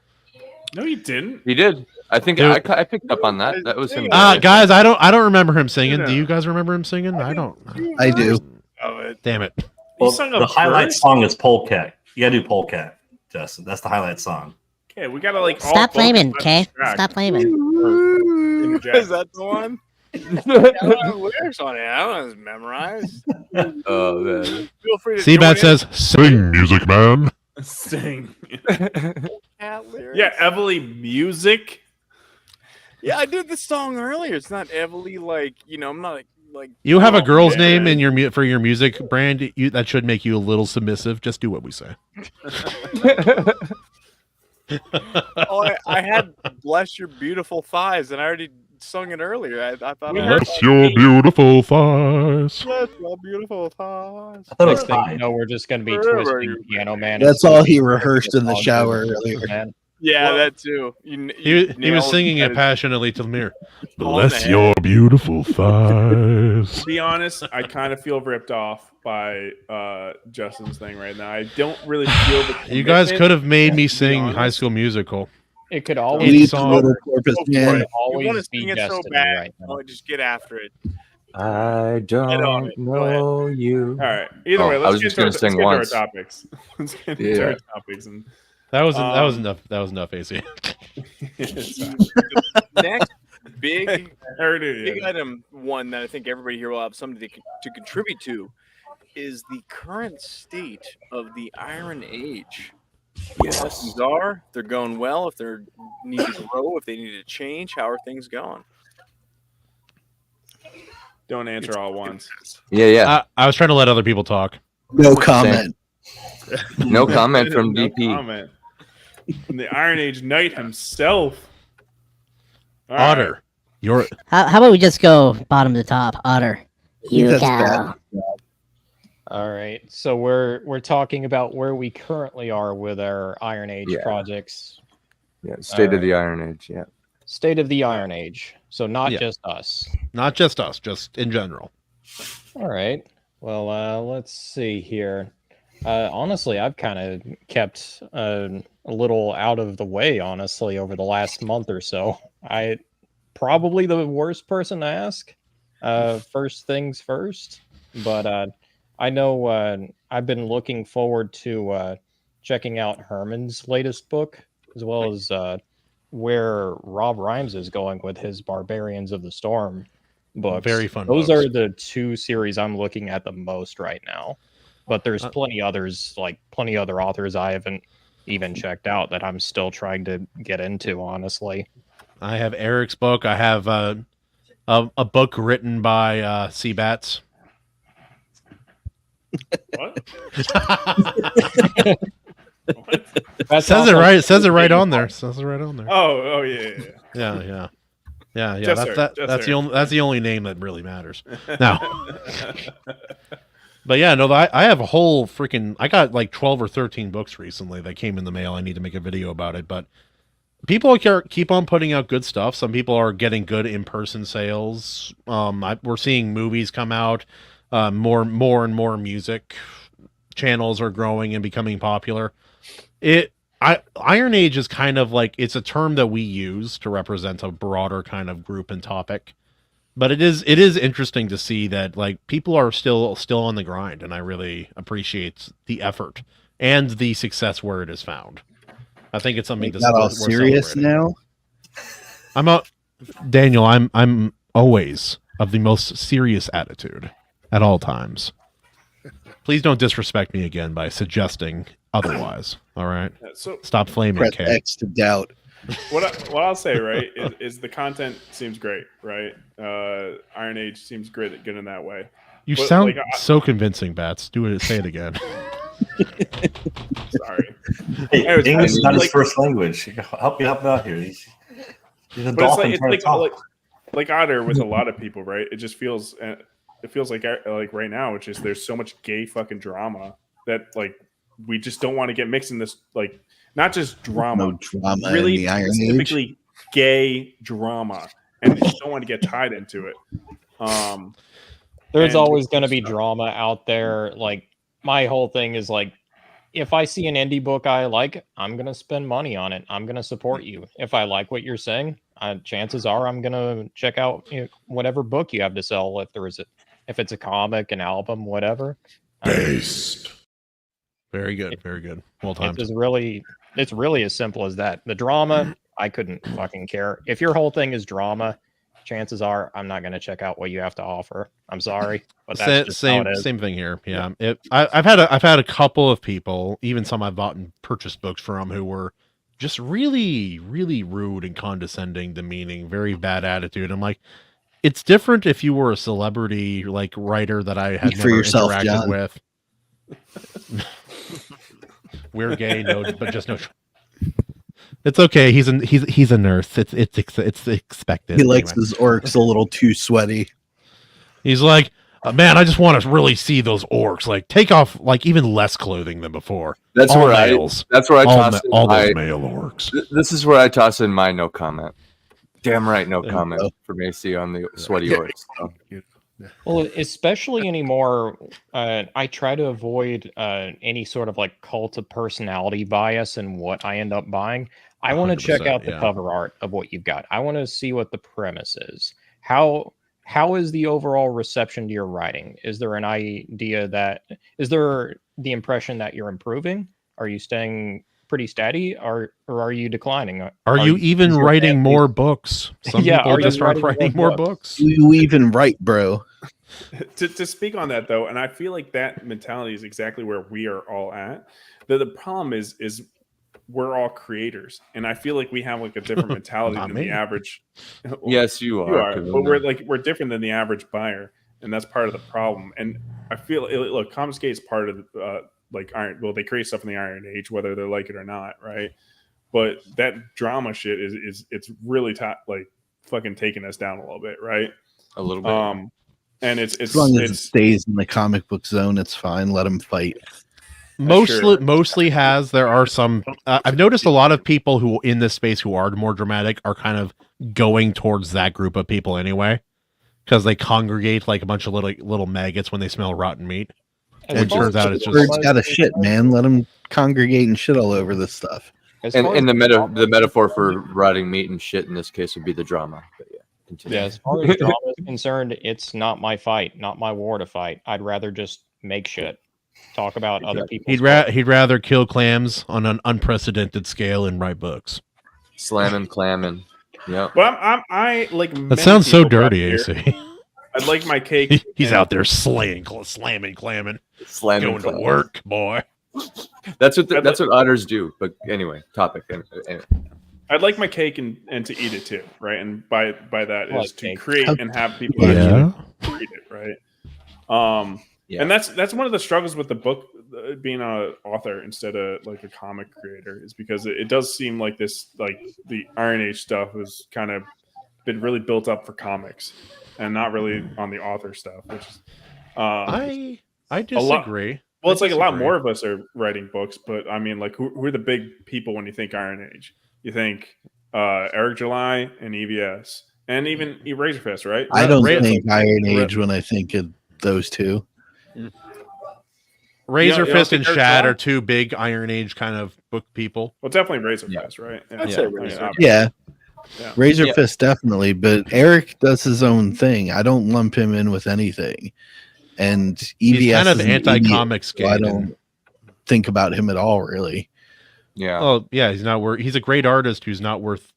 No, he didn't. He did. I think Dude. I picked up on that. That was him. Guys, I don't remember him singing. Do you guys remember him singing? I don't. I do. Damn it. Well, sung the a highlight verse? song is Polecat. You gotta do Polecat, Justin. That's the highlight song. Okay, we gotta like all Stop focus flaming, on okay? this track. Stop flaming. Is that the one? I don't have lyrics on it. I don't have this memorized. Oh man. Feel free to Seabat join in. says, Sing, music man. Sing. Cat lyrics. Yeah, Evely music. Yeah, I did the song earlier. It's not heavily like, I'm not like you have a oh, girl's man. name in your for your music brand. That should make you a little submissive. Just do what we say. Oh, I had "Bless Your Beautiful Thighs" and I already sung it earlier. I thought Bless your beautiful thighs. Bless your beautiful thighs. I thought it was Next thing you fine. know, we're just going to be Wherever twisting you- Piano Man. That's all he rehearsed in the shower earlier. Man. Yeah, that too. He was singing it passionately to the mirror. Bless your beautiful thighs. To be honest, I kind of feel ripped off by Justin's thing right now. I don't really feel the You guys commitment, could have made me to be sing honest. High School Musical. It could We always, need song. the little corpus Go for man. it. You always want to be sing it so Destiny bad, right now. just get after it. I on don't it. Go ahead. know you. All right. Either Oh, way, I let's was get just to our, gonna sing our once. topics. Let's get into our topics. And That was Um, enough. That was enough, AC. Next big Already, big item one that I think everybody here will have something to contribute to is the current state of the Iron Age. How things are, if they're going well, if they need to grow, if they need to change, how are things going? Don't answer all at once. Yeah. I was trying to let other people talk. No comment. No comment from No DP. comment. From the Iron Age Knight himself. All Otter, right. you're How about we just go bottom to top? Otter. You That's go. bad. All right. So we're talking about where we currently are with our Iron Age Yeah. projects. Yeah. State of the Iron Age. Yeah. State of the Iron Age. So not Yeah. just us. not just us, just in general. All right. Well, let's see here. Honestly, I've kind of kept a little out of the way, honestly, over the last month or so. I probably the worst person to ask. First things first, but I know I've been looking forward to checking out Herman's latest book, as well as where Rob Rhymes is going with his Barbarians of the Storm books. Very fun Those books. are the two series I'm looking at the most right now. But there's plenty others, like plenty other authors I haven't even checked out that I'm still trying to get into, honestly. I have Eric's book. I have a book written by C Bats. What? That's Says it also- right. It says it right on there. Says it right on there. Oh, yeah. Yeah. Just her, just That's her. that's the only name that really matters. Now, but yeah, no, I have a whole freaking. I got like 12 or 13 books recently that came in the mail. I need to make a video about it, but people keep on putting out good stuff. Some people are getting good in-person sales. We're seeing movies come out. More and more music channels are growing and becoming popular. Iron Age is kind of like, it's a term that we use to represent a broader kind of group and topic, but it is interesting to see that like people are still on the grind, and I really appreciate the effort and the success where it is found. I think it's something Not all worth serious celebrating. now. Daniel, I'm always of the most serious attitude at all times. Please don't disrespect me again by suggesting otherwise. All right. So Stop flaming, Press Kay. X to doubt. what I'll say, right, is the content seems great, right? Iron Age seems great, good in that way. You But, sound like, so convincing, Bats. Say it again. Sorry. Hey, Anyways, English is not his like- first language. Help me out here. He's a But dolphin it's trying to talk. like Otter with a lot of people, right? It just feels like right now, it's just there's so much gay fucking drama that like we just don't want to get mixed in this, like not just drama, No drama really in the Iron Age. specifically gay drama, and we just don't want to get tied into it. There's And- always going to be drama out there. Like my whole thing is like if I see an indie book I like, I'm gonna spend money on it. I'm gonna support you. If I like what you're saying, chances are I'm gonna check out whatever book you have to sell. If it's a comic, an album, whatever. Based. Very good. Very good. Well timed. It's really as simple as that. The drama, I couldn't fucking care. If your whole thing is drama, chances are I'm not going to check out what you have to offer. I'm sorry, but that's just how it is. Same thing here. Yeah, I've had a couple of people, even some I've bought and purchased books from, who were just really, really rude and condescending, demeaning, very bad attitude. I'm like, it's different if you were a celebrity like writer that I had never interacted John. with. We're gay, but just no. It's okay. He's a nurse. It's expected. He likes his orcs a little too sweaty. He's like, man, I just want to really see those orcs. Like, take off like even less clothing than before. That's all where males. That's where I toss in all my, those male orcs. This is where I toss in my no comment. Damn right, no comment from AC on the sweaty orcs. So. Well, especially anymore, I try to avoid any sort of like cult of personality bias in what I end up buying. I want to check out the cover art of what you've got. I want to see what the premise is. How is the overall reception to your writing? Is there an idea is there the impression that you're improving? Are you staying pretty steady, or are you declining? Are you even writing more books? Some people just aren't writing more books. You even write, bro. To speak on that though, and I feel like that mentality is exactly where we are all at. The problem is we're all creators, and I feel like we have like a different mentality than the average. Yes, you are. But we're different than the average buyer, and that's part of the problem. And I feel look, Confiscate is part of like Iron. Well, they create stuff in the Iron Age, whether they like it or not, right? But that drama shit is it's really like fucking taking us down a little bit, right? A little bit. And it's as long as it stays in the comic book zone, it's fine. Let them fight. Mostly has. There are some. I've noticed a lot of people who in this space who are more dramatic are kind of going towards that group of people anyway, because they congregate like a bunch of little maggots when they smell rotten meat. And it turns out it's just birds got a shit, man. Let them congregate and shit all over this stuff. And the metaphor for rotting meat and shit in this case would be the drama. But yeah. Continue. Yeah, as far as drama is concerned, it's not my fight, not my war to fight. I'd rather just make shit, talk about other people. He'd rather kill clams on an unprecedented scale and write books. Slamming, clamming. Yeah. Well, I like. That sounds so dirty, AC. I'd like my cake. He's out there slamming, clamming, going to work, boy. That's what otters do. But anyway, topic. Anyway. I'd like my cake and to eat it too, right? And by that is to create and have people actually read it, right? And that's one of the struggles with the book being an author instead of like a comic creator, is because it does seem like this, like the Iron Age stuff has kind of been really built up for comics and not really on the author stuff, which is I disagree. Well, it's like a lot more of us are writing books, but I mean, like who are the big people when you think Iron Age? You think Eric July and EVS, and even Razorfist, right? I don't think Iron Age when I think of those two. Razorfist and Shad are two big Iron Age kind of book people. Well, definitely Razorfist, right? I'd say Razorfist. Yeah. Razorfist definitely, but Eric does his own thing. I don't lump him in with anything. And EVS he's kind of is anti-comics idiot, so I don't think about him at all, really. Yeah. Oh yeah, he's not worth. He's a great artist who's not worth.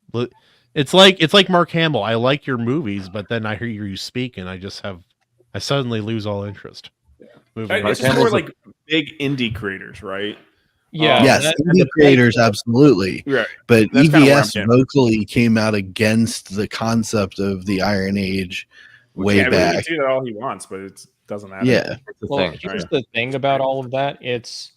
It's like Mark Hamill. I like your movies, but then I hear you speak, and I suddenly lose all interest. It's more like big indie creators, right? Yeah. Yes, indie creators, absolutely. Right. But That's EVS vocally came out against the concept of the Iron Age way back. He can do that all he wants, but it doesn't matter. Yeah. Well, here's the thing about all of that. It's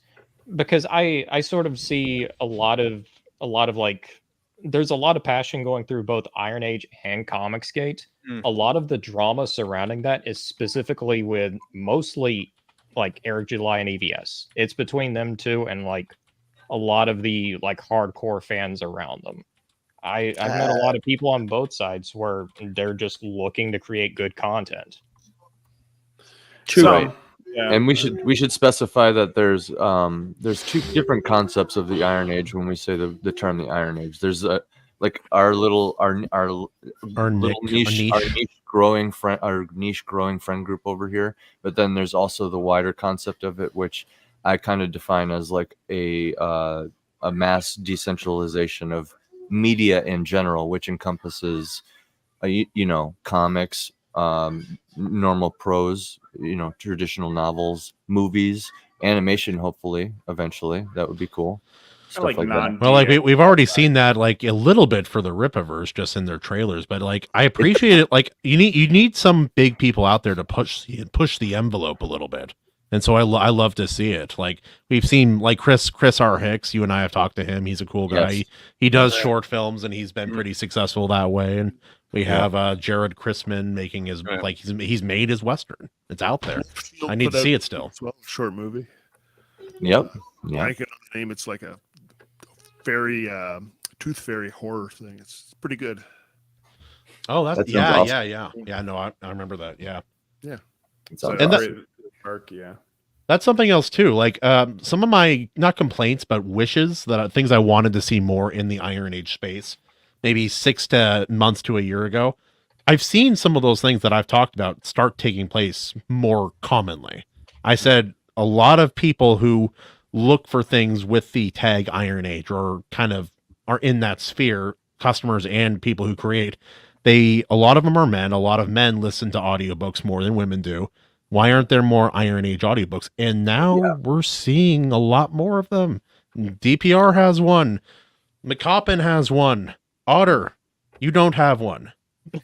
because I sort of see a lot of like, there's a lot of passion going through both Iron Age and Comicsgate. A lot of the drama surrounding that is specifically with mostly like Eric July and EVS. It's between them two and like a lot of the like hardcore fans around them. I've met a lot of people on both sides where they're just looking to create good content. True. And we should specify that there's two different concepts of the Iron Age when we say the term the Iron Age. There's like our niche growing friend group over here, but then there's also the wider concept of it, which I kind of define as like a mass decentralization of media in general, which encompasses comics, normal prose, traditional novels, movies, animation. Hopefully, eventually, that would be cool. Stuff like that. Well, like we've already seen that like a little bit for the Rippaverse just in their trailers, but like I appreciate it. Like you need some big people out there to push the envelope a little bit, and so I love to see it. Like we've seen like Chris R. Hicks. You and I have talked to him. He's a cool guy. Yes. He does short films, and he's been pretty successful that way. And we have Jared Chrisman making his like he's made his Western. It's out there. I need to see it still. Well, short movie. Yep. Yeah. I can't name. It's like a fairy, tooth fairy horror thing. It's pretty good. Oh, that's That yeah, sounds yeah. No, I remember that. Yeah. That's something else too. Like some of my not complaints, but wishes that things I wanted to see more in the Iron Age space. Maybe 6 months to a year ago, I've seen some of those things that I've talked about start taking place more commonly. I said a lot of people who look for things with the tag Iron Age or kind of are in that sphere, customers and people who create, a lot of them are men. A lot of men listen to audiobooks more than women do. Why aren't there more Iron Age audiobooks? And now we're seeing a lot more of them. DPR has one. McCoppin has one. Otter, you don't have one.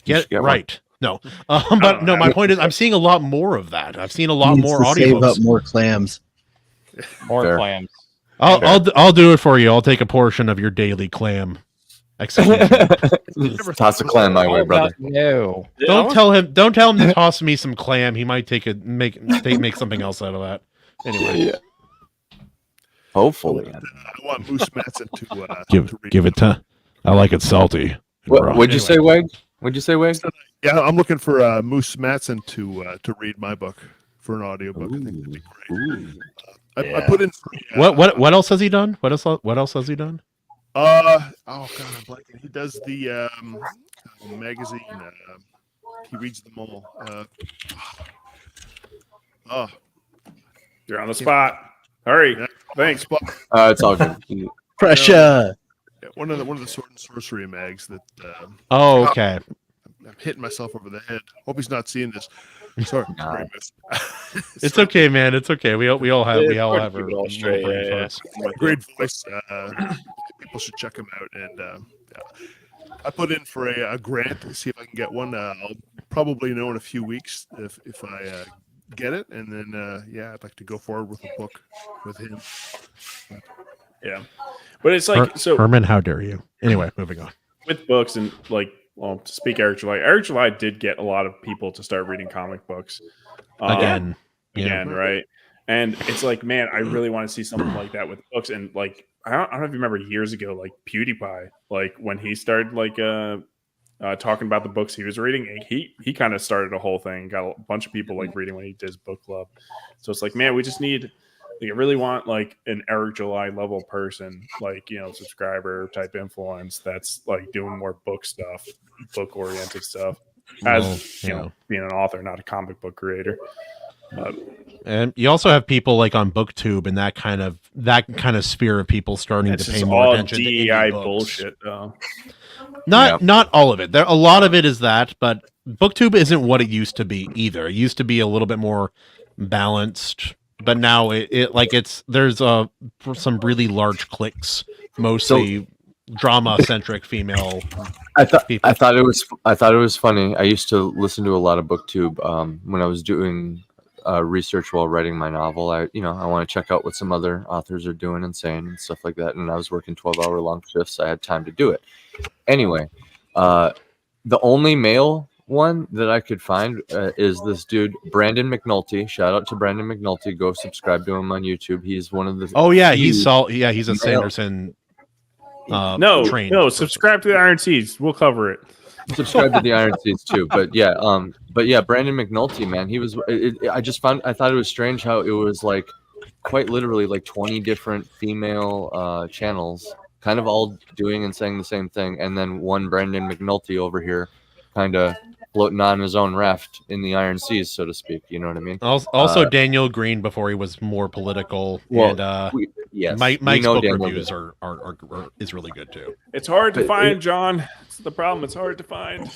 Get right. No. But no, my point is I'm seeing a lot more of that. I've seen a lot more audiobooks. Save up more clams. More clams. I'll do it for you. I'll take a portion of your daily clam. Toss a clam my way, brother. No. Don't tell him to toss me some clam. He might make something else out of that. Anyway. Yeah. Hopefully. I want Moose Matson to give it to. I like it salty. What'd you say, Wade? What'd you say, Wade? Yeah, I'm looking for Moose Matson to read my book for an audiobook. I think that'd be great. I put in what else has he done? What else has he done? Oh god, I'm blanking. He does the magazine. He reads them all. You're on the spot. Hurry. Thanks. It's all good. Pressure. One of the sword and sorcery mags that. Okay. I'm hitting myself over the head. Hope he's not seeing this. Sorry. It's okay, man. It's okay. We all have a great voice. People should check him out. And I put in for a grant to see if I can get one. I'll probably know in a few weeks if I get it, and then I'd like to go forward with a book with him. Yeah, but it's like Herman, how dare you? Anyway, moving on with books and like. Well, to speak Eric July did get a lot of people to start reading comic books again, right? And it's like, man, I really want to see something like that with books. And like, I don't know if you remember years ago, like PewDiePie, like when he started like talking about the books he was reading, he kind of started a whole thing, got a bunch of people like reading when he did his book club. So it's like, man, we just need. Like, I really want like an Eric July level person, like, subscriber type influence that's like doing more book stuff, book oriented stuff, as being an author, not a comic book creator. And you also have people like on BookTube and that kind of sphere of people starting to pay more attention to indie books. Bullshit, though. Not all of it. A lot of it is that, but BookTube isn't what it used to be either. It used to be a little bit more balanced. But now there's some really large cliques, mostly drama-centric female. I thought it was funny. I used to listen to a lot of BookTube when I was doing research while writing my novel. I want to check out what some other authors are doing and saying and stuff like that. And I was working 12-hour long shifts. I had time to do it. Anyway, the only male one that I could find is this dude Brandon McNulty. Shout out to Brandon McNulty. Go subscribe to him on YouTube. He's one of the he's a Sanderson no, subscribe to the Iron Seeds. We'll cover it. subscribe to the Iron Seeds too. But yeah, Brandon McNulty, man, he was. I thought it was strange how it was like quite literally like 20 different female channels, kind of all doing and saying the same thing, and then one Brandon McNulty over here, kind of floating on his own raft in the Iron Seas, so to speak. You know what I mean? Also, Daniel Green before he was more political. Well, and yes, Mike's book Daniel reviews is really good too. It's hard to find, John. It's the problem. It's hard to find.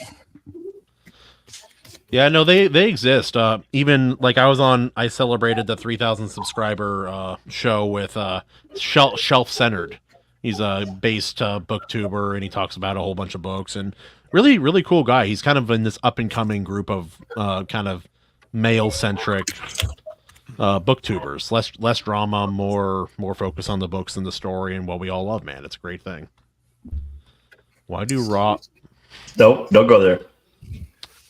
Yeah, no, they exist. Even like I celebrated the 3,000 subscriber show with Shelf Centered. He's a based booktuber, and he talks about a whole bunch of books, and really cool guy. He's kind of in this up and coming group of kind of male centric booktubers. Less drama, more focus on the books and the story and what we all love. Man, it's a great thing. Why do Raw? Nope, don't go there.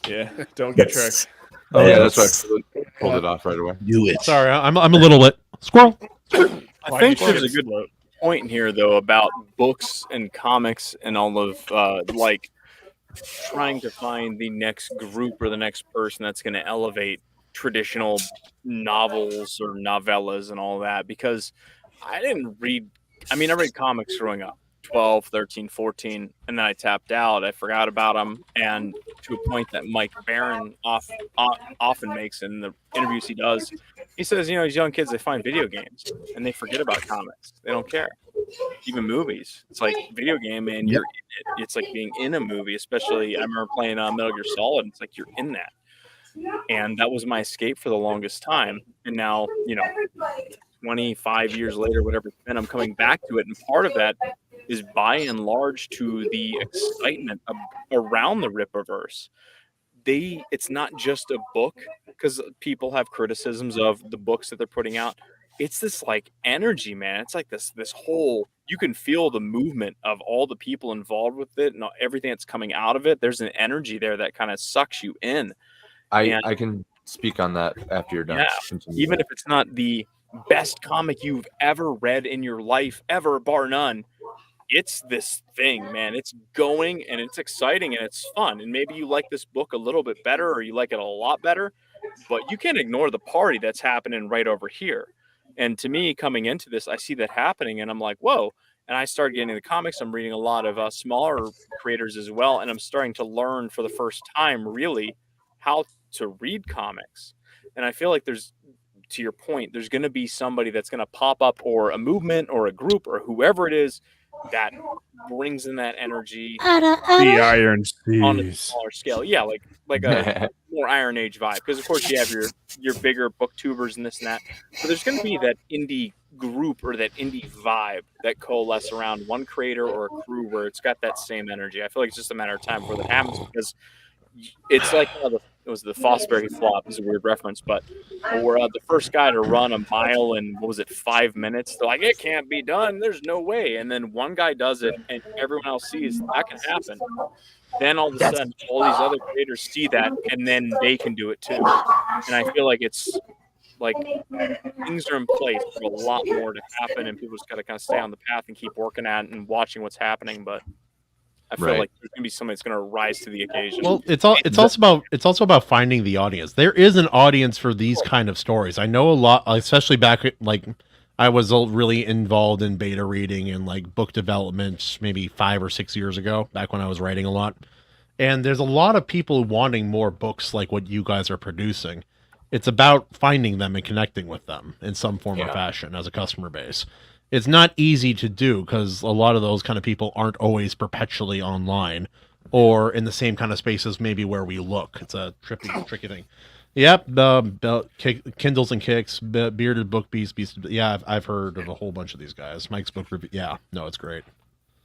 Yeah, don't get tricked. Oh yeah, that's why I pulled it off right away. Do it. Sorry, I'm a little lit. Squirrel. I think there's a good point here though about books and comics and all of like trying to find the next group or the next person that's going to elevate traditional novels or novellas and all that, because I read comics growing up, 12, 13, 14, and then I tapped out. I forgot about them, and to a point that Mike Barron often makes in the interviews he does, he says, these young kids, they find video games and they forget about comics. They don't care. Even movies. It's like video game, and you're in it. It's like being in a movie, especially I remember playing Metal Gear Solid. It's like you're in that. And that was my escape for the longest time. And now, 25 years later, whatever it's been, I'm coming back to it. And part of that is by and large to the excitement around the Rippaverse. It's not just a book, because people have criticisms of the books that they're putting out. It's this like energy, man. It's like this whole, you can feel the movement of all the people involved with it and everything that's coming out of it. There's an energy there that kind of sucks you in. I can speak on that after you're done. Yeah, even if it's not the best comic you've ever read in your life, ever, bar none, it's this thing, man. It's going and it's exciting and it's fun. And maybe you like this book a little bit better or you like it a lot better, but you can't ignore the party that's happening right over here. And to me, coming into this, I see that happening and I'm like, whoa. And I started getting the comics. I'm reading a lot of smaller creators as well. And I'm starting to learn for the first time, really, how to read comics. And I feel like there's, to your point, there's going to be somebody that's going to pop up, or a movement or a group or whoever it is that brings in that energy. The Iron on a Seas. smaller scale. Yeah, like a more Iron Age vibe. Because of course you have your bigger booktubers and this and that. But there's going to be that indie group or that indie vibe that coalesce around one creator or a crew where it's got that same energy. I feel like it's just a matter of time before that happens, because it's like it was the Fosbury flop. It's a weird reference, but we're the first guy to run a mile in 5 minutes. They're like, it can't be done. There's no way. And then one guy does it, and everyone else sees that can happen. Then all of a sudden, all these other creators see that, and then they can do it too. And I feel like it's like things are in place for a lot more to happen, and people just got to kind of stay on the path and keep working at it and watching what's happening. But I feel like there's gonna be somebody that's gonna rise to the occasion. Well, it's also about finding the audience. There is an audience for these kind of stories. I know a lot, especially back like I was really involved in beta reading and like book development maybe 5 or 6 years ago, back when I was writing a lot. And there's a lot of people wanting more books like what you guys are producing. It's about finding them and connecting with them in some form or fashion as a customer base. It's not easy to do because a lot of those kind of people aren't always perpetually online or in the same kind of spaces maybe where we look. It's a tricky thing. Yep, Kindles and Kicks, Bearded Book Beast. Yeah, I've heard of a whole bunch of these guys. Mike's book review. Yeah, no, it's great.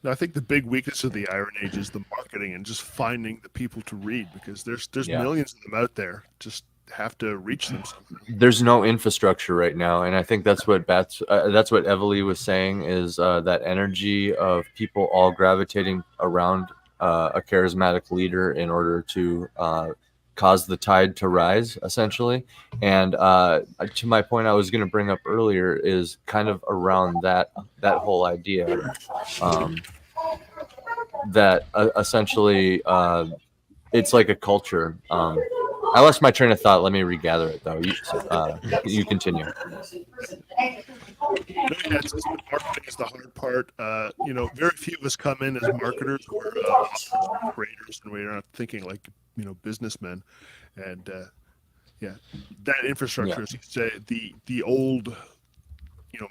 No, I think the big weakness of the Iron Age is the marketing and just finding the people to read, because there's millions of them out there. Just have to reach them somehow. There's no infrastructure right now, and I think that's what that's what Evely was saying, is that energy of people all gravitating around a charismatic leader in order to cause the tide to rise, essentially. And to my point I was going to bring up earlier is kind of around that whole idea. that essentially it's like a culture. I lost my train of thought. Let me regather it, though. You continue. Marketing is the hard part. Very few of us come in as marketers. We're creators, and we're not thinking like businessmen. And that infrastructure, as you say, the old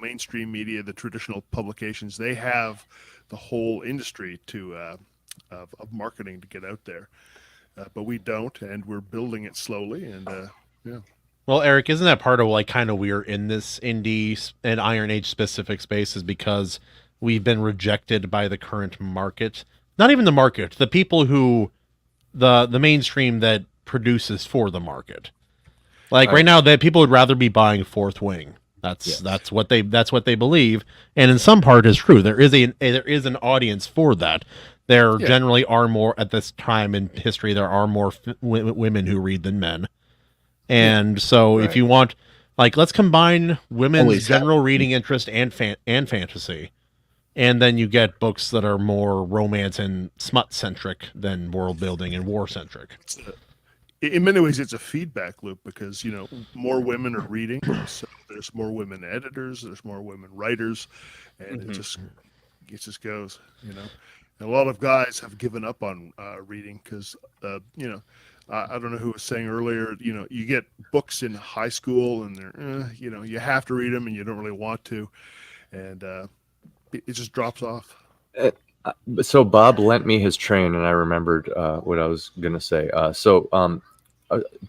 mainstream media, the traditional publications, they have the whole industry of marketing to get out there. But we don't, and we're building it slowly. And Well, Eric, isn't that part of like kind of we're in this indie and Iron Age specific space is because we've been rejected by the current market? Not even the market, the people who the mainstream that produces for the market. Like right now, that people would rather be buying Fourth Wing. That's what they believe, and in some part is true. There is an audience for that. There generally are more at this time in history. There are more women who read than men, and so if you want, like, let's combine women's general reading interest and fantasy, and then you get books that are more romance and smut centric than world building and war centric. In many ways, it's a feedback loop because more women are reading, so there's more women editors, there's more women writers, and it just goes. And a lot of guys have given up on reading because I don't know who was saying earlier. You get books in high school, and they're you have to read them, and you don't really want to, and it just drops off. So Bob lent me his train, and I remembered what I was gonna say.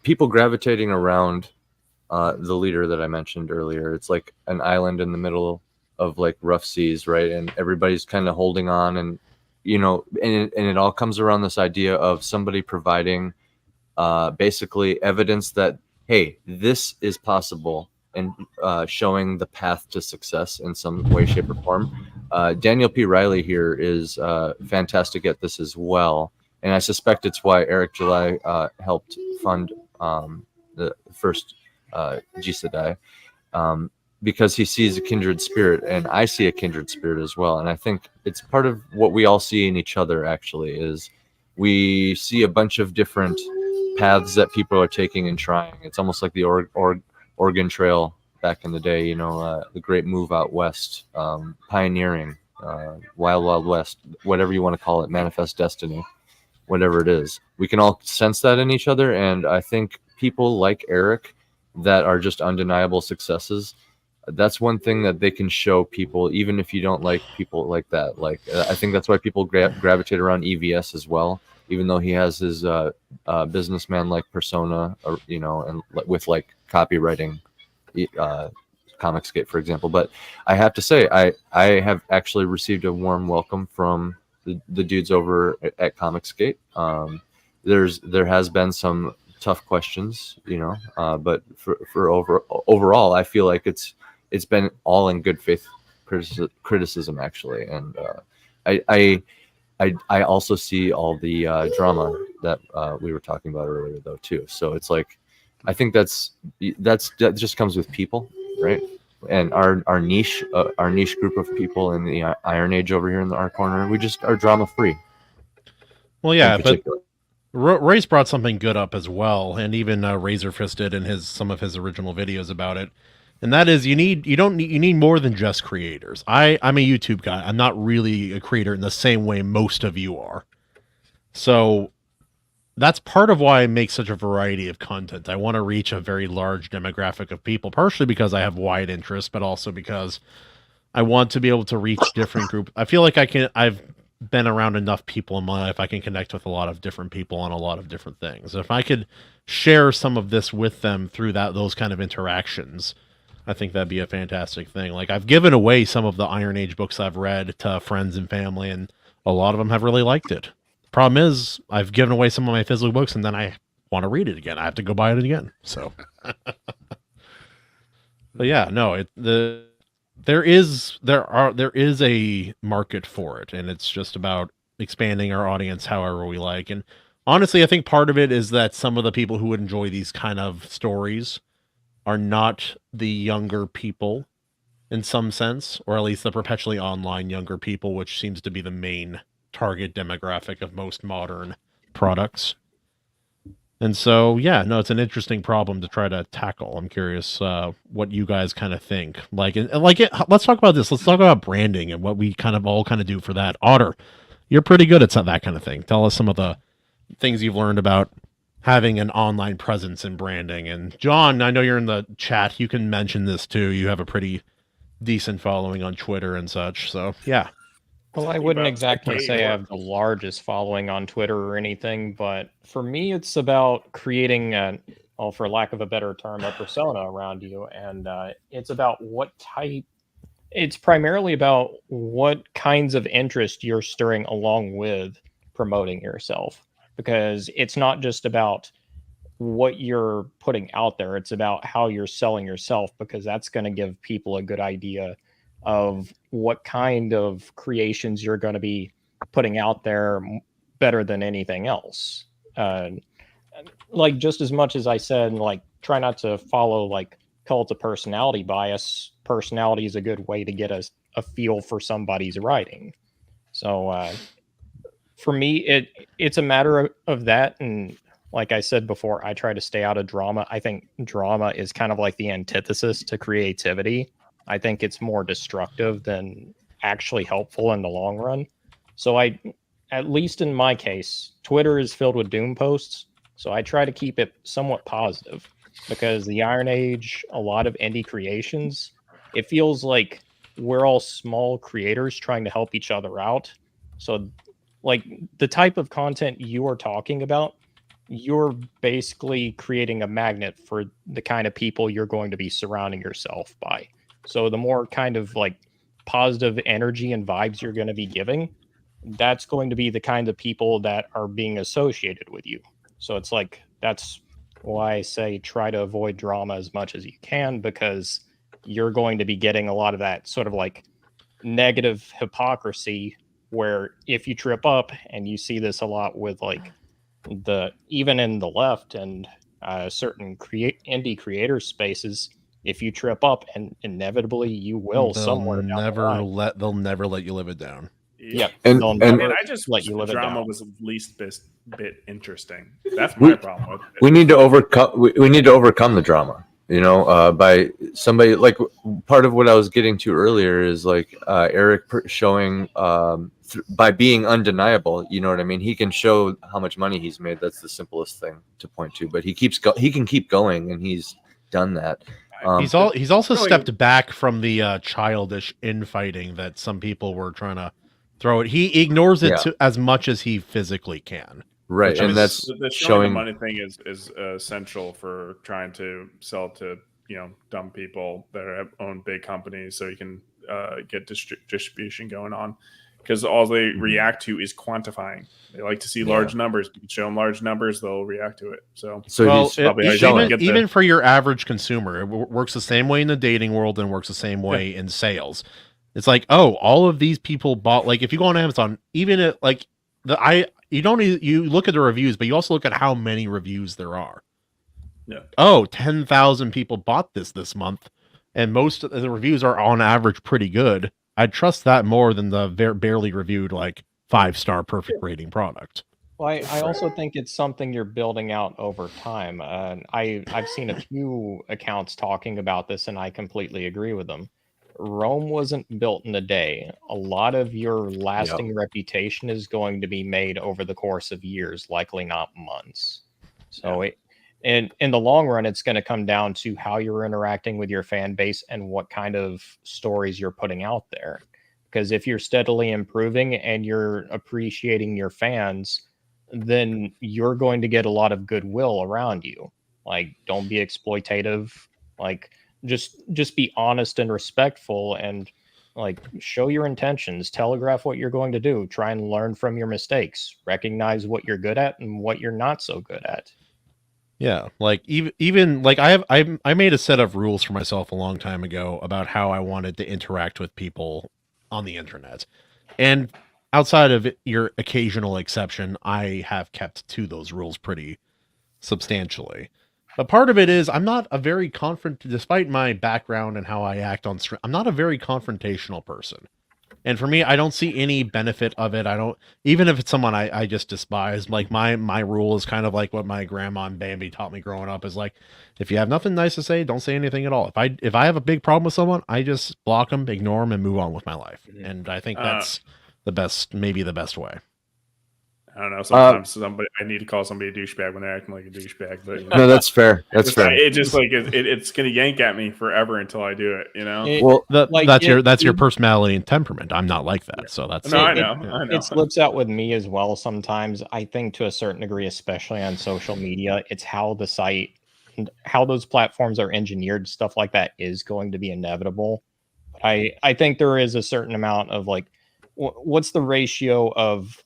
People gravitating around the leader that I mentioned earlier. It's like an island in the middle of like rough seas, right? And everybody's kind of holding on, and and it all comes around this idea of somebody providing basically evidence that, hey, this is possible, and showing the path to success in some way, shape, or form. Daniel P. Riley here is fantastic at this as well. And I suspect it's why Eric July helped fund the first Jisadai, because he sees a kindred spirit, and I see a kindred spirit as well. And I think it's part of what we all see in each other, actually, is we see a bunch of different paths that people are taking and trying. It's almost like the Oregon Trail back in the day, the great move out west, pioneering, Wild Wild West, whatever you want to call it, manifest destiny. Whatever it is, we can all sense that in each other. And I think people like Eric that are just undeniable successes, that's one thing that they can show people, even if you don't like people like that. Like, I think that's why people gravitate around EVS as well, even though he has his businessman-like persona, and with like copywriting, Comicsgate, for example. But I have to say, I have actually received a warm welcome from the dudes over at Comicsgate. There has been some tough questions, but for overall, I feel like it's been all in good faith criticism, actually. And I also see all the drama that we were talking about earlier, though, too. So it's like, I think that just comes with people, right? And our niche group of people in the Iron Age over here in our corner, we just are drama free. Well, yeah, but Royce brought something good up as well, and even Razorfist did in some of his original videos about it. And that is, you need more than just creators. I'm a YouTube guy. I'm not really a creator in the same way most of you are. So that's part of why I make such a variety of content. I want to reach a very large demographic of people, partially because I have wide interests, but also because I want to be able to reach different groups. I feel like I've been around enough people in my life. I can connect with a lot of different people on a lot of different things. If I could share some of this with them through those kind of interactions, I think that'd be a fantastic thing. Like, I've given away some of the Iron Age books I've read to friends and family, and a lot of them have really liked it. Problem is, I've given away some of my physical books, and then I want to read it again. I have to go buy it again. So, but yeah, no, there is a market for it, and it's just about expanding our audience however we like. And honestly, I think part of it is that some of the people who would enjoy these kind of stories are not the younger people in some sense, or at least the perpetually online younger people, which seems to be the main target demographic of most modern products. And so, yeah, no, it's an interesting problem to try to tackle. I'm curious what you guys kind of think. Let's talk about this. Let's talk about branding and what we kind of do for that. Otter, you're pretty good at that kind of thing. Tell us some of the things you've learned about having an online presence in branding. And John, I know you're in the chat. You can mention this too. You have a pretty decent following on Twitter and such. So, yeah. Well, I wouldn't exactly say I have the largest following on Twitter or anything, but for me, it's about creating, for lack of a better term, a persona around you. And it's about it's primarily about what kinds of interest you're stirring along with promoting yourself. Because it's not just about what you're putting out there, it's about how you're selling yourself, because that's going to give people a good idea of what kind of creations you're going to be putting out there better than anything else. Like, just as much as I said, like, try not to follow like cult of personality bias. Personality is a good way to get a feel for somebody's writing. So for me, it's a matter of that. And like I said before, I try to stay out of drama. I think drama is kind of like the antithesis to creativity. I think it's more destructive than actually helpful in the long run. So at least in my case, Twitter is filled with doom posts. So I try to keep it somewhat positive, because the Iron Age, a lot of indie creations, it feels like we're all small creators trying to help each other out. So like the type of content you are talking about, you're basically creating a magnet for the kind of people you're going to be surrounding yourself by. So the more kind of like positive energy and vibes you're going to be giving, that's going to be the kind of people that are being associated with you. So it's like, that's why I say try to avoid drama as much as you can, because you're going to be getting a lot of that sort of like negative hypocrisy, where if you trip up, and you see this a lot with like even in the left and certain indie creator spaces, if you trip up, and inevitably you will somewhere down the line. They'll never let you live it down. Yeah, and I just let you live it drama down. was the least bit interesting. That's my problem with it. We need to overcome the drama. By somebody, like, part of what I was getting to earlier is like Eric showing by being undeniable. You know what I mean? He can show how much money he's made. That's the simplest thing to point to. But he can keep going, and he's done that. He's also stepped back from the childish infighting that some people were trying to throw it. He ignores it as much as he physically can. Right, and that's the showing the money thing is essential for trying to sell to dumb people that own big companies, so you can get distribution going on, because all they react to is quantifying. They like to see large numbers. You can show them large numbers, they'll react to it. So even for your average consumer, it works the same way in the dating world and works the same way in sales. It's like, oh, all of these people bought. Like, if you go on Amazon, even at like you look at the reviews, but you also look at how many reviews there are. Yeah. Oh, 10,000 people bought this month, and most of the reviews are on average pretty good. I'd trust that more than the barely reviewed, like 5-star perfect rating product. Well, I also think it's something you're building out over time. I've seen a few accounts talking about this, and I completely agree with them. Rome wasn't built in a day. A lot of your lasting reputation is going to be made over the course of years, likely not months. So in the long run, it's going to come down to how you're interacting with your fan base and what kind of stories you're putting out there. Because if you're steadily improving and you're appreciating your fans, then you're going to get a lot of goodwill around you. Like, don't be exploitative. Like, just be honest and respectful, and like, show your intentions, telegraph what you're going to do, try and learn from your mistakes, recognize what you're good at and what you're not so good at. Yeah, like even like I made a set of rules for myself a long time ago about how I wanted to interact with people on the internet. And outside of your occasional exception, I have kept to those rules pretty substantially. But part of it is I'm not a very despite my background and how I act on stream, I'm not a very confrontational person. And for me, I don't see any benefit of it. I don't, even if it's someone I just despise. Like my rule is kind of like what my grandma and Bambi taught me growing up is like, if you have nothing nice to say, don't say anything at all. If I have a big problem with someone, I just block them, ignore them, and move on with my life. And I think that's maybe the best way. I don't know. Sometimes I need to call somebody a douchebag when they're acting like a douchebag. But no, that's fair. That's fair. It just like it's gonna yank at me forever until I do it. You know. Well, that's your personality and temperament. I'm not like that, so that's. No, I know. It slips out with me as well. Sometimes I think to a certain degree, especially on social media, it's how the site, how those platforms are engineered. Stuff like that is going to be inevitable. But I think there is a certain amount of like, what's the ratio of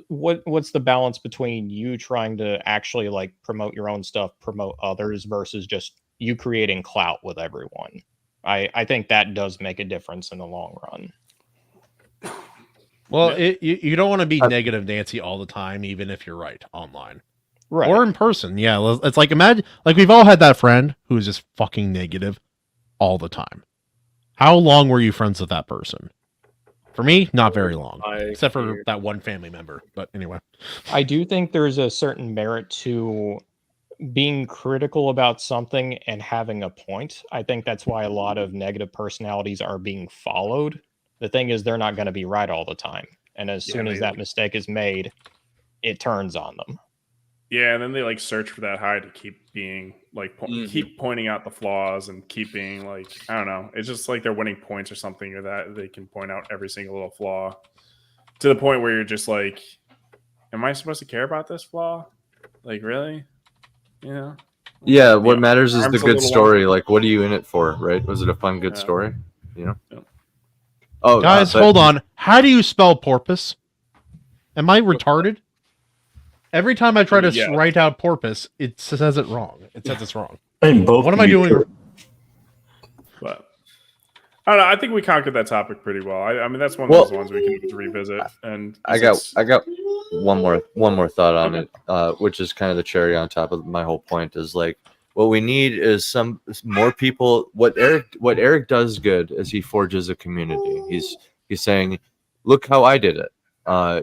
what's the balance between you trying to actually like promote your own stuff, promote others, versus just you creating clout with everyone? I think that does make a difference in the long run. Well, you don't want to be negative Nancy all the time, even if you're right online. Right. Or in person. Yeah. It's like, imagine, like we've all had that friend who's just fucking negative all the time. How long were you friends with that person? For me, not very long, except for that one family member. But anyway, I do think there's a certain merit to being critical about something and having a point. I think that's why a lot of negative personalities are being followed. The thing is, they're not going to be right all the time. And as soon as that mistake is made, it turns on them. Yeah, and then they like search for that high to keep being like keep pointing out the flaws and keep being like, I don't know. It's just like they're winning points or something, or that they can point out every single little flaw to the point where you're just like, am I supposed to care about this flaw? Like, really? You know? Yeah, what matters is the good story. Like, what are you in it for, right? Was it a fun, good story? You know? Yeah. Oh, guys, hold on. How do you spell porpoise? Am I retarded? Every time I try to write out porpoise, it says it wrong. It says it's wrong. What am I doing? But I don't know. I think we conquered that topic pretty well. I mean, that's one of those ones we can revisit. And I got one more thought on it, which is kind of the cherry on top of my whole point. Is like what we need is some more people. What Eric does good is he forges a community. He's saying, look how I did it.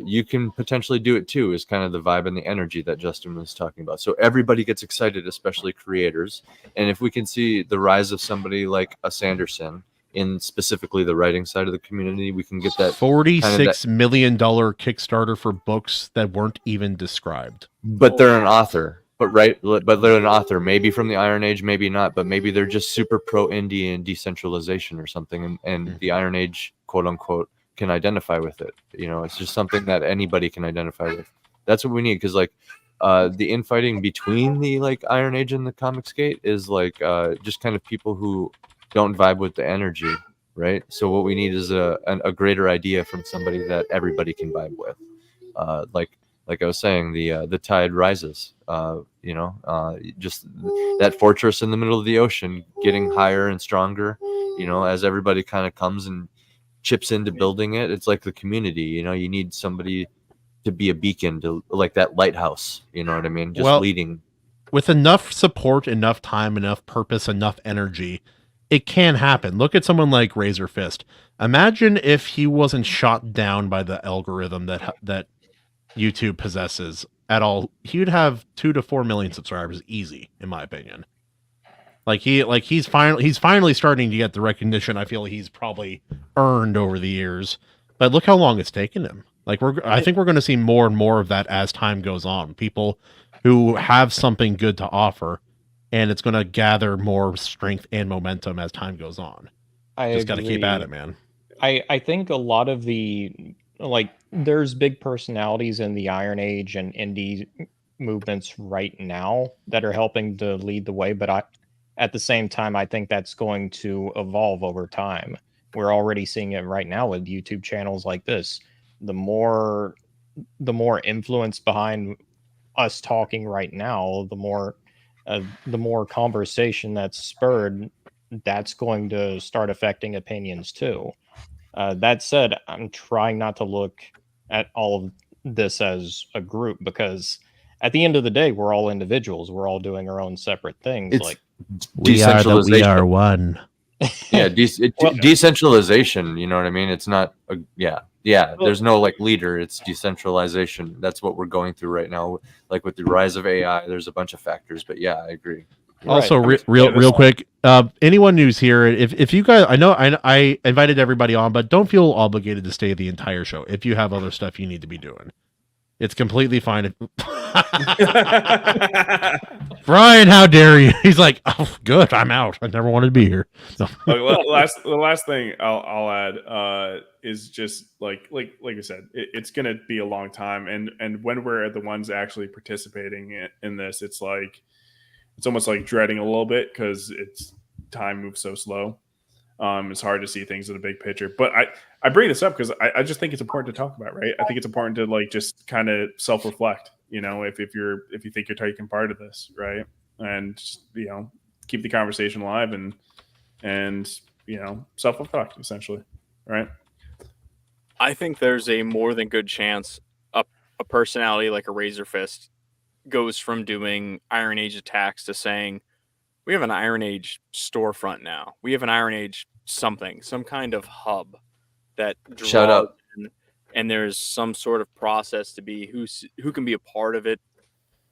You can potentially do it too, is kind of the vibe and the energy that Justin was talking about. So everybody gets excited, especially creators. And if we can see the rise of somebody like a Sanderson in specifically the writing side of the community, we can get that $46 million Kickstarter for books that weren't even described. But they're an author. But they're an author, maybe from the Iron Age, maybe not, but maybe they're just super pro indie and decentralization or something. And the Iron Age, quote unquote, can identify with it. You know, it's just something that anybody can identify with. That's what we need, because like the infighting between the like Iron Age and the Comics Gate is like just kind of people who don't vibe with the energy, right? So what we need is a greater idea from somebody that everybody can vibe with. Like I was saying, the tide rises. You know, just that fortress in the middle of the ocean getting higher and stronger. You know, as everybody kind of comes and chips into building it. It's like the community, you know, you need somebody to be a beacon, to like that lighthouse, you know what I mean? Just leading. With enough support, enough time, enough purpose, enough energy, it can happen. Look at someone like Razor Fist. Imagine if he wasn't shot down by the algorithm that YouTube possesses at all. He would have 2 to 4 million subscribers easy, in my opinion. He's finally starting to get the recognition I feel he's probably earned over the years. But look how long it's taken him. I think we're going to see more and more of that as time goes on. People who have something good to offer, and it's going to gather more strength and momentum as time goes on. Just got to keep at it, man. I think a lot of there's big personalities in the Iron Age and indie movements right now that are helping to lead the way, but at the same time, I think that's going to evolve over time. We're already seeing it right now with YouTube channels like this. The more influence behind us talking right now, the more conversation that's spurred, that's going to start affecting opinions too. That said, I'm trying not to look at all of this as a group, because at the end of the day, we're all individuals. We're all doing our own separate things. We are one. Yeah, decentralization. You know what I mean? It's not. There's no like leader. It's decentralization. That's what we're going through right now. Like with the rise of AI, there's a bunch of factors. But yeah, I agree. Also, real quick, anyone who's here, if you guys, I invited everybody on, but don't feel obligated to stay the entire show. If you have other stuff you need to be doing, it's completely fine. Brian, how dare you? He's like, oh, good, I'm out. I never wanted to be here. So. The last thing I'll add is just like I said, it's gonna be a long time, and when we're the ones actually participating in this, it's almost like dreading a little bit because time moves so slow. It's hard to see things in the big picture. But I bring this up because I just think it's important to talk about, right? I think it's important to like just kind of self-reflect, you know, if you think you're taking part of this, right? And you know, keep the conversation alive and you know, self-reflect essentially, right? I think there's a more than good chance a personality like a Razor Fist goes from doing Iron Age attacks to saying, we have an Iron Age storefront now. We have an Iron Age something, some kind of hub that draws Shout out. and there's some sort of process to be who can be a part of it.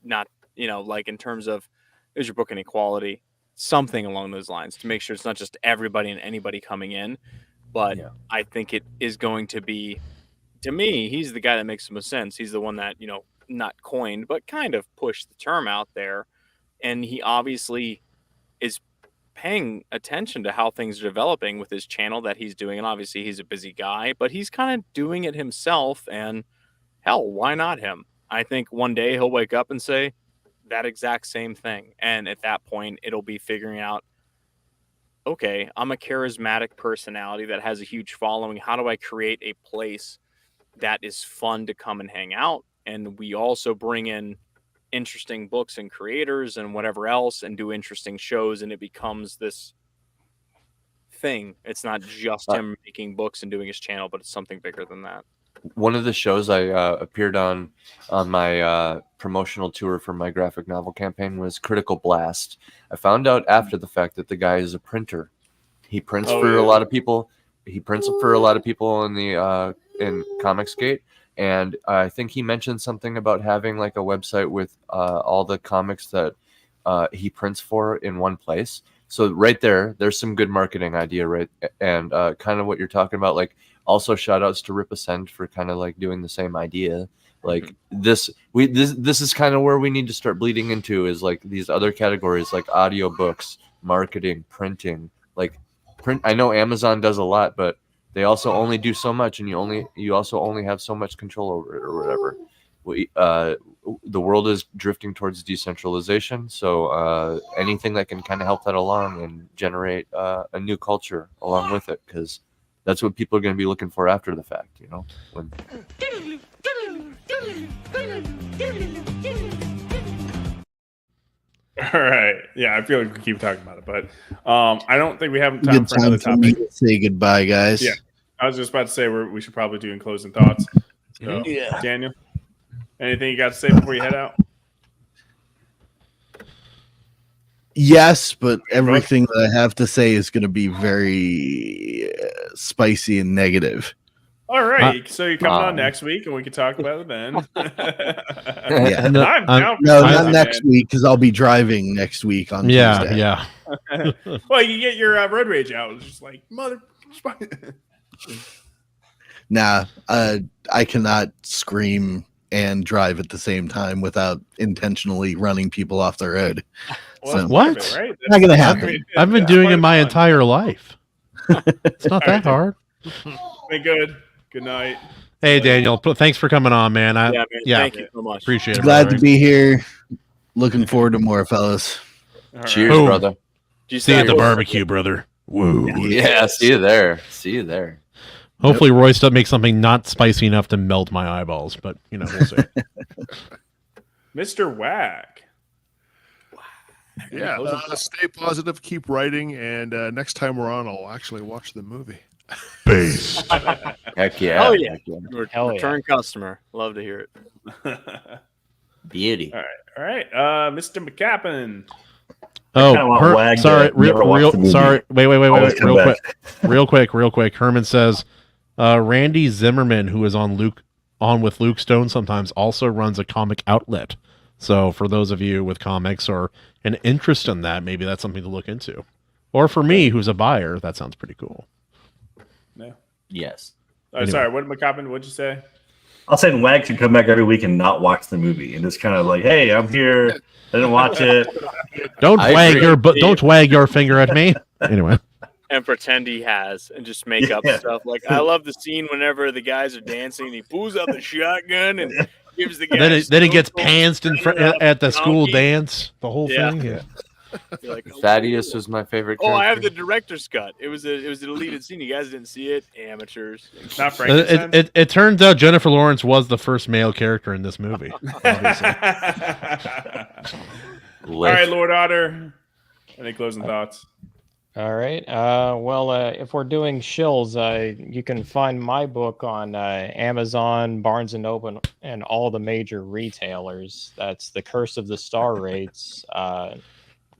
Not, you know, like in terms of, is your book an equality? Something along those lines to make sure it's not just everybody and anybody coming in. But yeah. I think it is going to be, to me, he's the guy that makes the most sense. He's the one that, you know, not coined, but kind of pushed the term out there. And he obviously is paying attention to how things are developing with his channel that he's doing. And obviously he's a busy guy, but he's kind of doing it himself. And hell, why not him? I think one day he'll wake up and say that exact same thing. And at that point, it'll be figuring out, okay, I'm a charismatic personality that has a huge following. How do I create a place that is fun to come and hang out? And we also bring in interesting books and creators and whatever else and do interesting shows, and it becomes this thing. It's not just him making books and doing his channel, but it's something bigger than that. One of the shows I appeared on my promotional tour for my graphic novel campaign was Critical Blast. I found out after the fact that the guy is a printer. He prints for a lot of people. He prints for a lot of people in the in Comicsgate. And I think he mentioned something about having like a website with all the comics that he prints for in one place. So right there's some good marketing idea, right? And kind of what you're talking about, like also shout outs to Rip Ascend for kind of like doing the same idea. Like this is kind of where we need to start bleeding into is like these other categories like audiobooks, marketing, printing, like print. I know Amazon does a lot, but they also only do so much, and you also only have so much control over it or whatever. The world is drifting towards decentralization, so anything that can kind of help that along and generate a new culture along with it, because that's what people are going to be looking for after the fact, you know. All right. Yeah, I feel like we keep talking about it, but I don't think we have time for another topic. Say goodbye, guys. Yeah, I was just about to say we should probably do in closing thoughts. So, yeah. Daniel, anything you got to say before you head out? Yes, but everything that I have to say is going to be very spicy and negative. All right, so you're coming on next week, and we can talk about it then. Yeah, not next week because I'll be driving next week on Tuesday. Yeah. Well, you get your road rage out. It's just like mother. Nah, I cannot scream and drive at the same time without intentionally running people off the road. Well, so, what? Right? Not gonna happen. I've been doing it my entire life. It's not that hard. Be good. Good night. Hey, Daniel. Thanks for coming on, man. Thank you so much. Appreciate it. Glad to be here. Looking forward to more, fellas. Right. Cheers, brother. See you at the barbecue, brother. Woo. Yeah, see you there. See you there. Hopefully, Royce doesn't make something not spicy enough to melt my eyeballs, but you know, we'll see. Mr. Whack. Yeah, stay positive, keep writing, and next time we're on, I'll actually watch the movie. Base. Heck yeah. Oh yeah. Hell Return customer. Love to hear it. Beauty. All right. Mr. McCappin. Oh, kinda want Wag to sorry, never watch the movie. sorry. Wait, Always come real back. quick, real quick. Herman says, Randy Zimmerman, who is on with Luke Stone sometimes, also runs a comic outlet. So for those of you with comics or an interest in that, maybe that's something to look into. Or for me, who's a buyer, that sounds pretty cool. Yeah. Yes. Anyway. Sorry, what McCoppin? What'd you say? I'll say Wag should come back every week and not watch the movie and just kind of like, hey, I'm here. I didn't watch it. Don't wag your finger at me. Anyway. And pretend he has, and just make up stuff. Like, I love the scene whenever the guys are dancing, and he pulls out the shotgun and gives the guy. Then it gets pantsed in front at the school dance. The whole thing. Yeah. Like, Thaddeus was my favorite character. I have the director's cut. It was a deleted scene. You guys didn't see it, amateurs. It's not Frankenstein. It turns out Jennifer Lawrence was the first male character in this movie. All right, Lord Otter. Any closing thoughts? All right. If we're doing shills, you can find my book on Amazon, Barnes & Noble, and all the major retailers. That's The Curse of the Star Rates.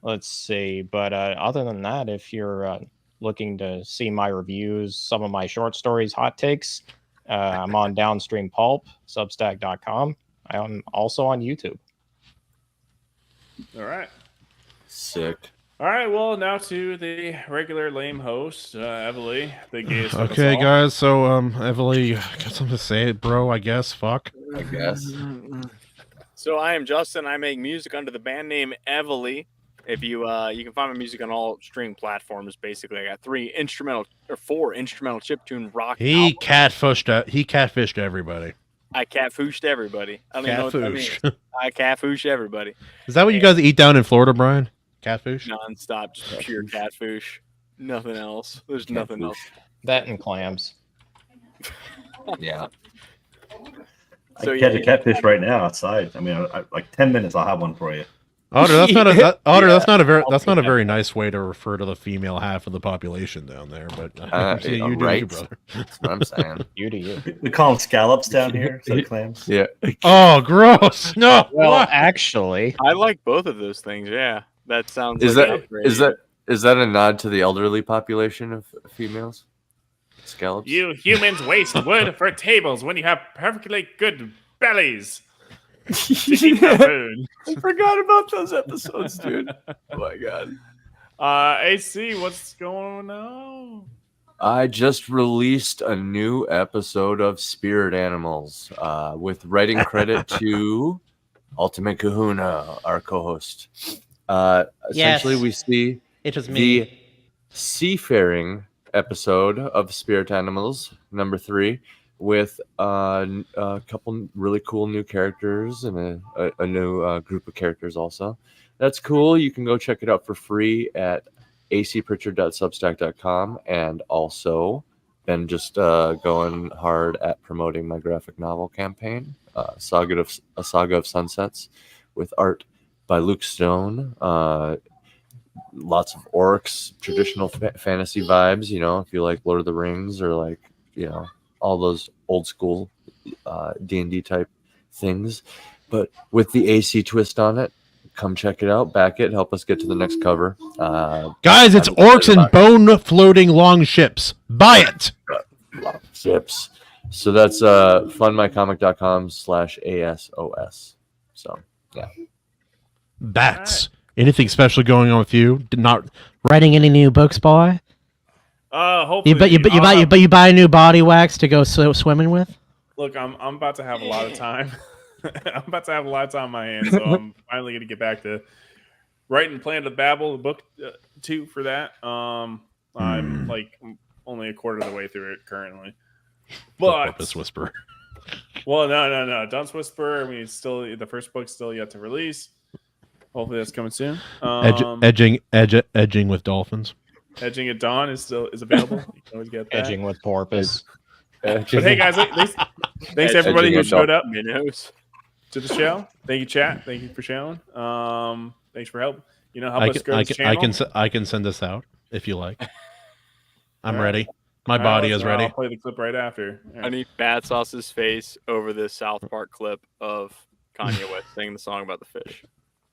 Let's see. But other than that, if you're looking to see my reviews, some of my short stories, hot takes, I'm on Downstream Pulp, Substack.com. I'm also on YouTube. All right. Sick. All right, well, now to the regular lame host, Evely, the gayest of us Okay, all. guys. So, Evely, you got something to say, bro? I guess. Fuck. I guess. So I am Justin. I make music under the band name Evely. If you can find my music on all streaming platforms. Basically, I got 4 instrumental chiptune rock. He catfished everybody. I catfished everybody. I don't even know what that means. I catfish everybody. Is that what you guys eat down in Florida, Brian? Catfish? Non-stop, just pure catfish. Nothing else. There's nothing else. That and clams. Yeah. I can catch a catfish right now outside. I mean, like 10 minutes, I'll have one for you. Otter, that's not a very nice way to refer to the female half of the population down there. But you do you, brother. That's what I'm saying. You do you. We call them scallops down here instead of clams. Yeah. Oh, gross! No. Well, what? actually, I like both of those things. Yeah, that sounds. Is like that a nod to the elderly population of females? Scallops. You humans waste wood for tables when you have perfectly good bellies. I forgot about those episodes, dude. Oh my god. AC, what's going on? I just released a new episode of Spirit Animals with writing credit to Ultimate Kahuna, our co-host. Essentially, we see the seafaring episode of Spirit Animals, number 3, with a couple really cool new characters and a new group of characters also. That's cool. You can go check it out for free at acpritchard.substack.com, and also been just going hard at promoting my graphic novel campaign, A Saga of Sunsets, with art by Luke Stone. Lots of orcs, traditional fantasy vibes, you know, if you like Lord of the Rings or like, you know, all those old school D&D type things, but with the AC twist on it. Come check it out, back it, help us get to the next cover. Guys, it's orcs and bone floating long ships. Buy it. Ships. So that's fundmycomic.com/ASOS. So yeah. Bats. Anything special going on with you? Not writing any new books, boy? Hopefully. You buy a new body wax to go swimming with? Look, I'm about to have a lot of time. I'm about to have a lot of time on my hands, so I'm finally going to get back to writing Planet of Babel, the book 2 for that. I'm like only a quarter of the way through it currently. But Porpoise Whisperer. Well, no. Dunce Whisperer. I mean, it's still the first book's still yet to release. Hopefully, that's coming soon. Edging with dolphins. Edging at Dawn is available. You can always get that. Edging with Porpoise. But hey, guys, thanks everybody who showed up to the show. Thank you, chat. Thank you for showing. Thanks for help. You know, help us grow this channel. I can send this out if you like. I'm All right. ready. My body is ready. I'll play the clip right after. I need Battsauce's face over the South Park clip of Kanye West singing the song about the fish.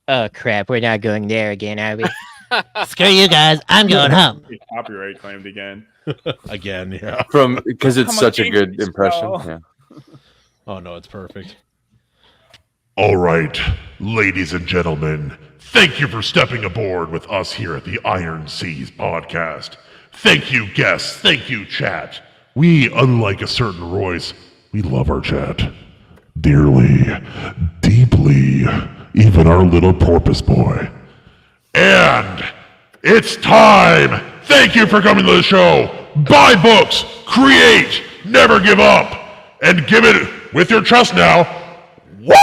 Oh crap, we're not going there again, are we? Screw you guys, I'm going home. Copyright claimed again. Again, yeah. Because it's Come such on, a good James, impression. no. Yeah. Oh no, it's perfect. All right, ladies and gentlemen, thank you for stepping aboard with us here at the Iron Seas podcast. Thank you, guests. Thank you, chat. We, unlike a certain Royce, we love our chat. Dearly, deeply, even our little porpoise boy. And it's time! Thank you for coming to the show! Buy books, create, never give up, and give it with your trust now. Woo!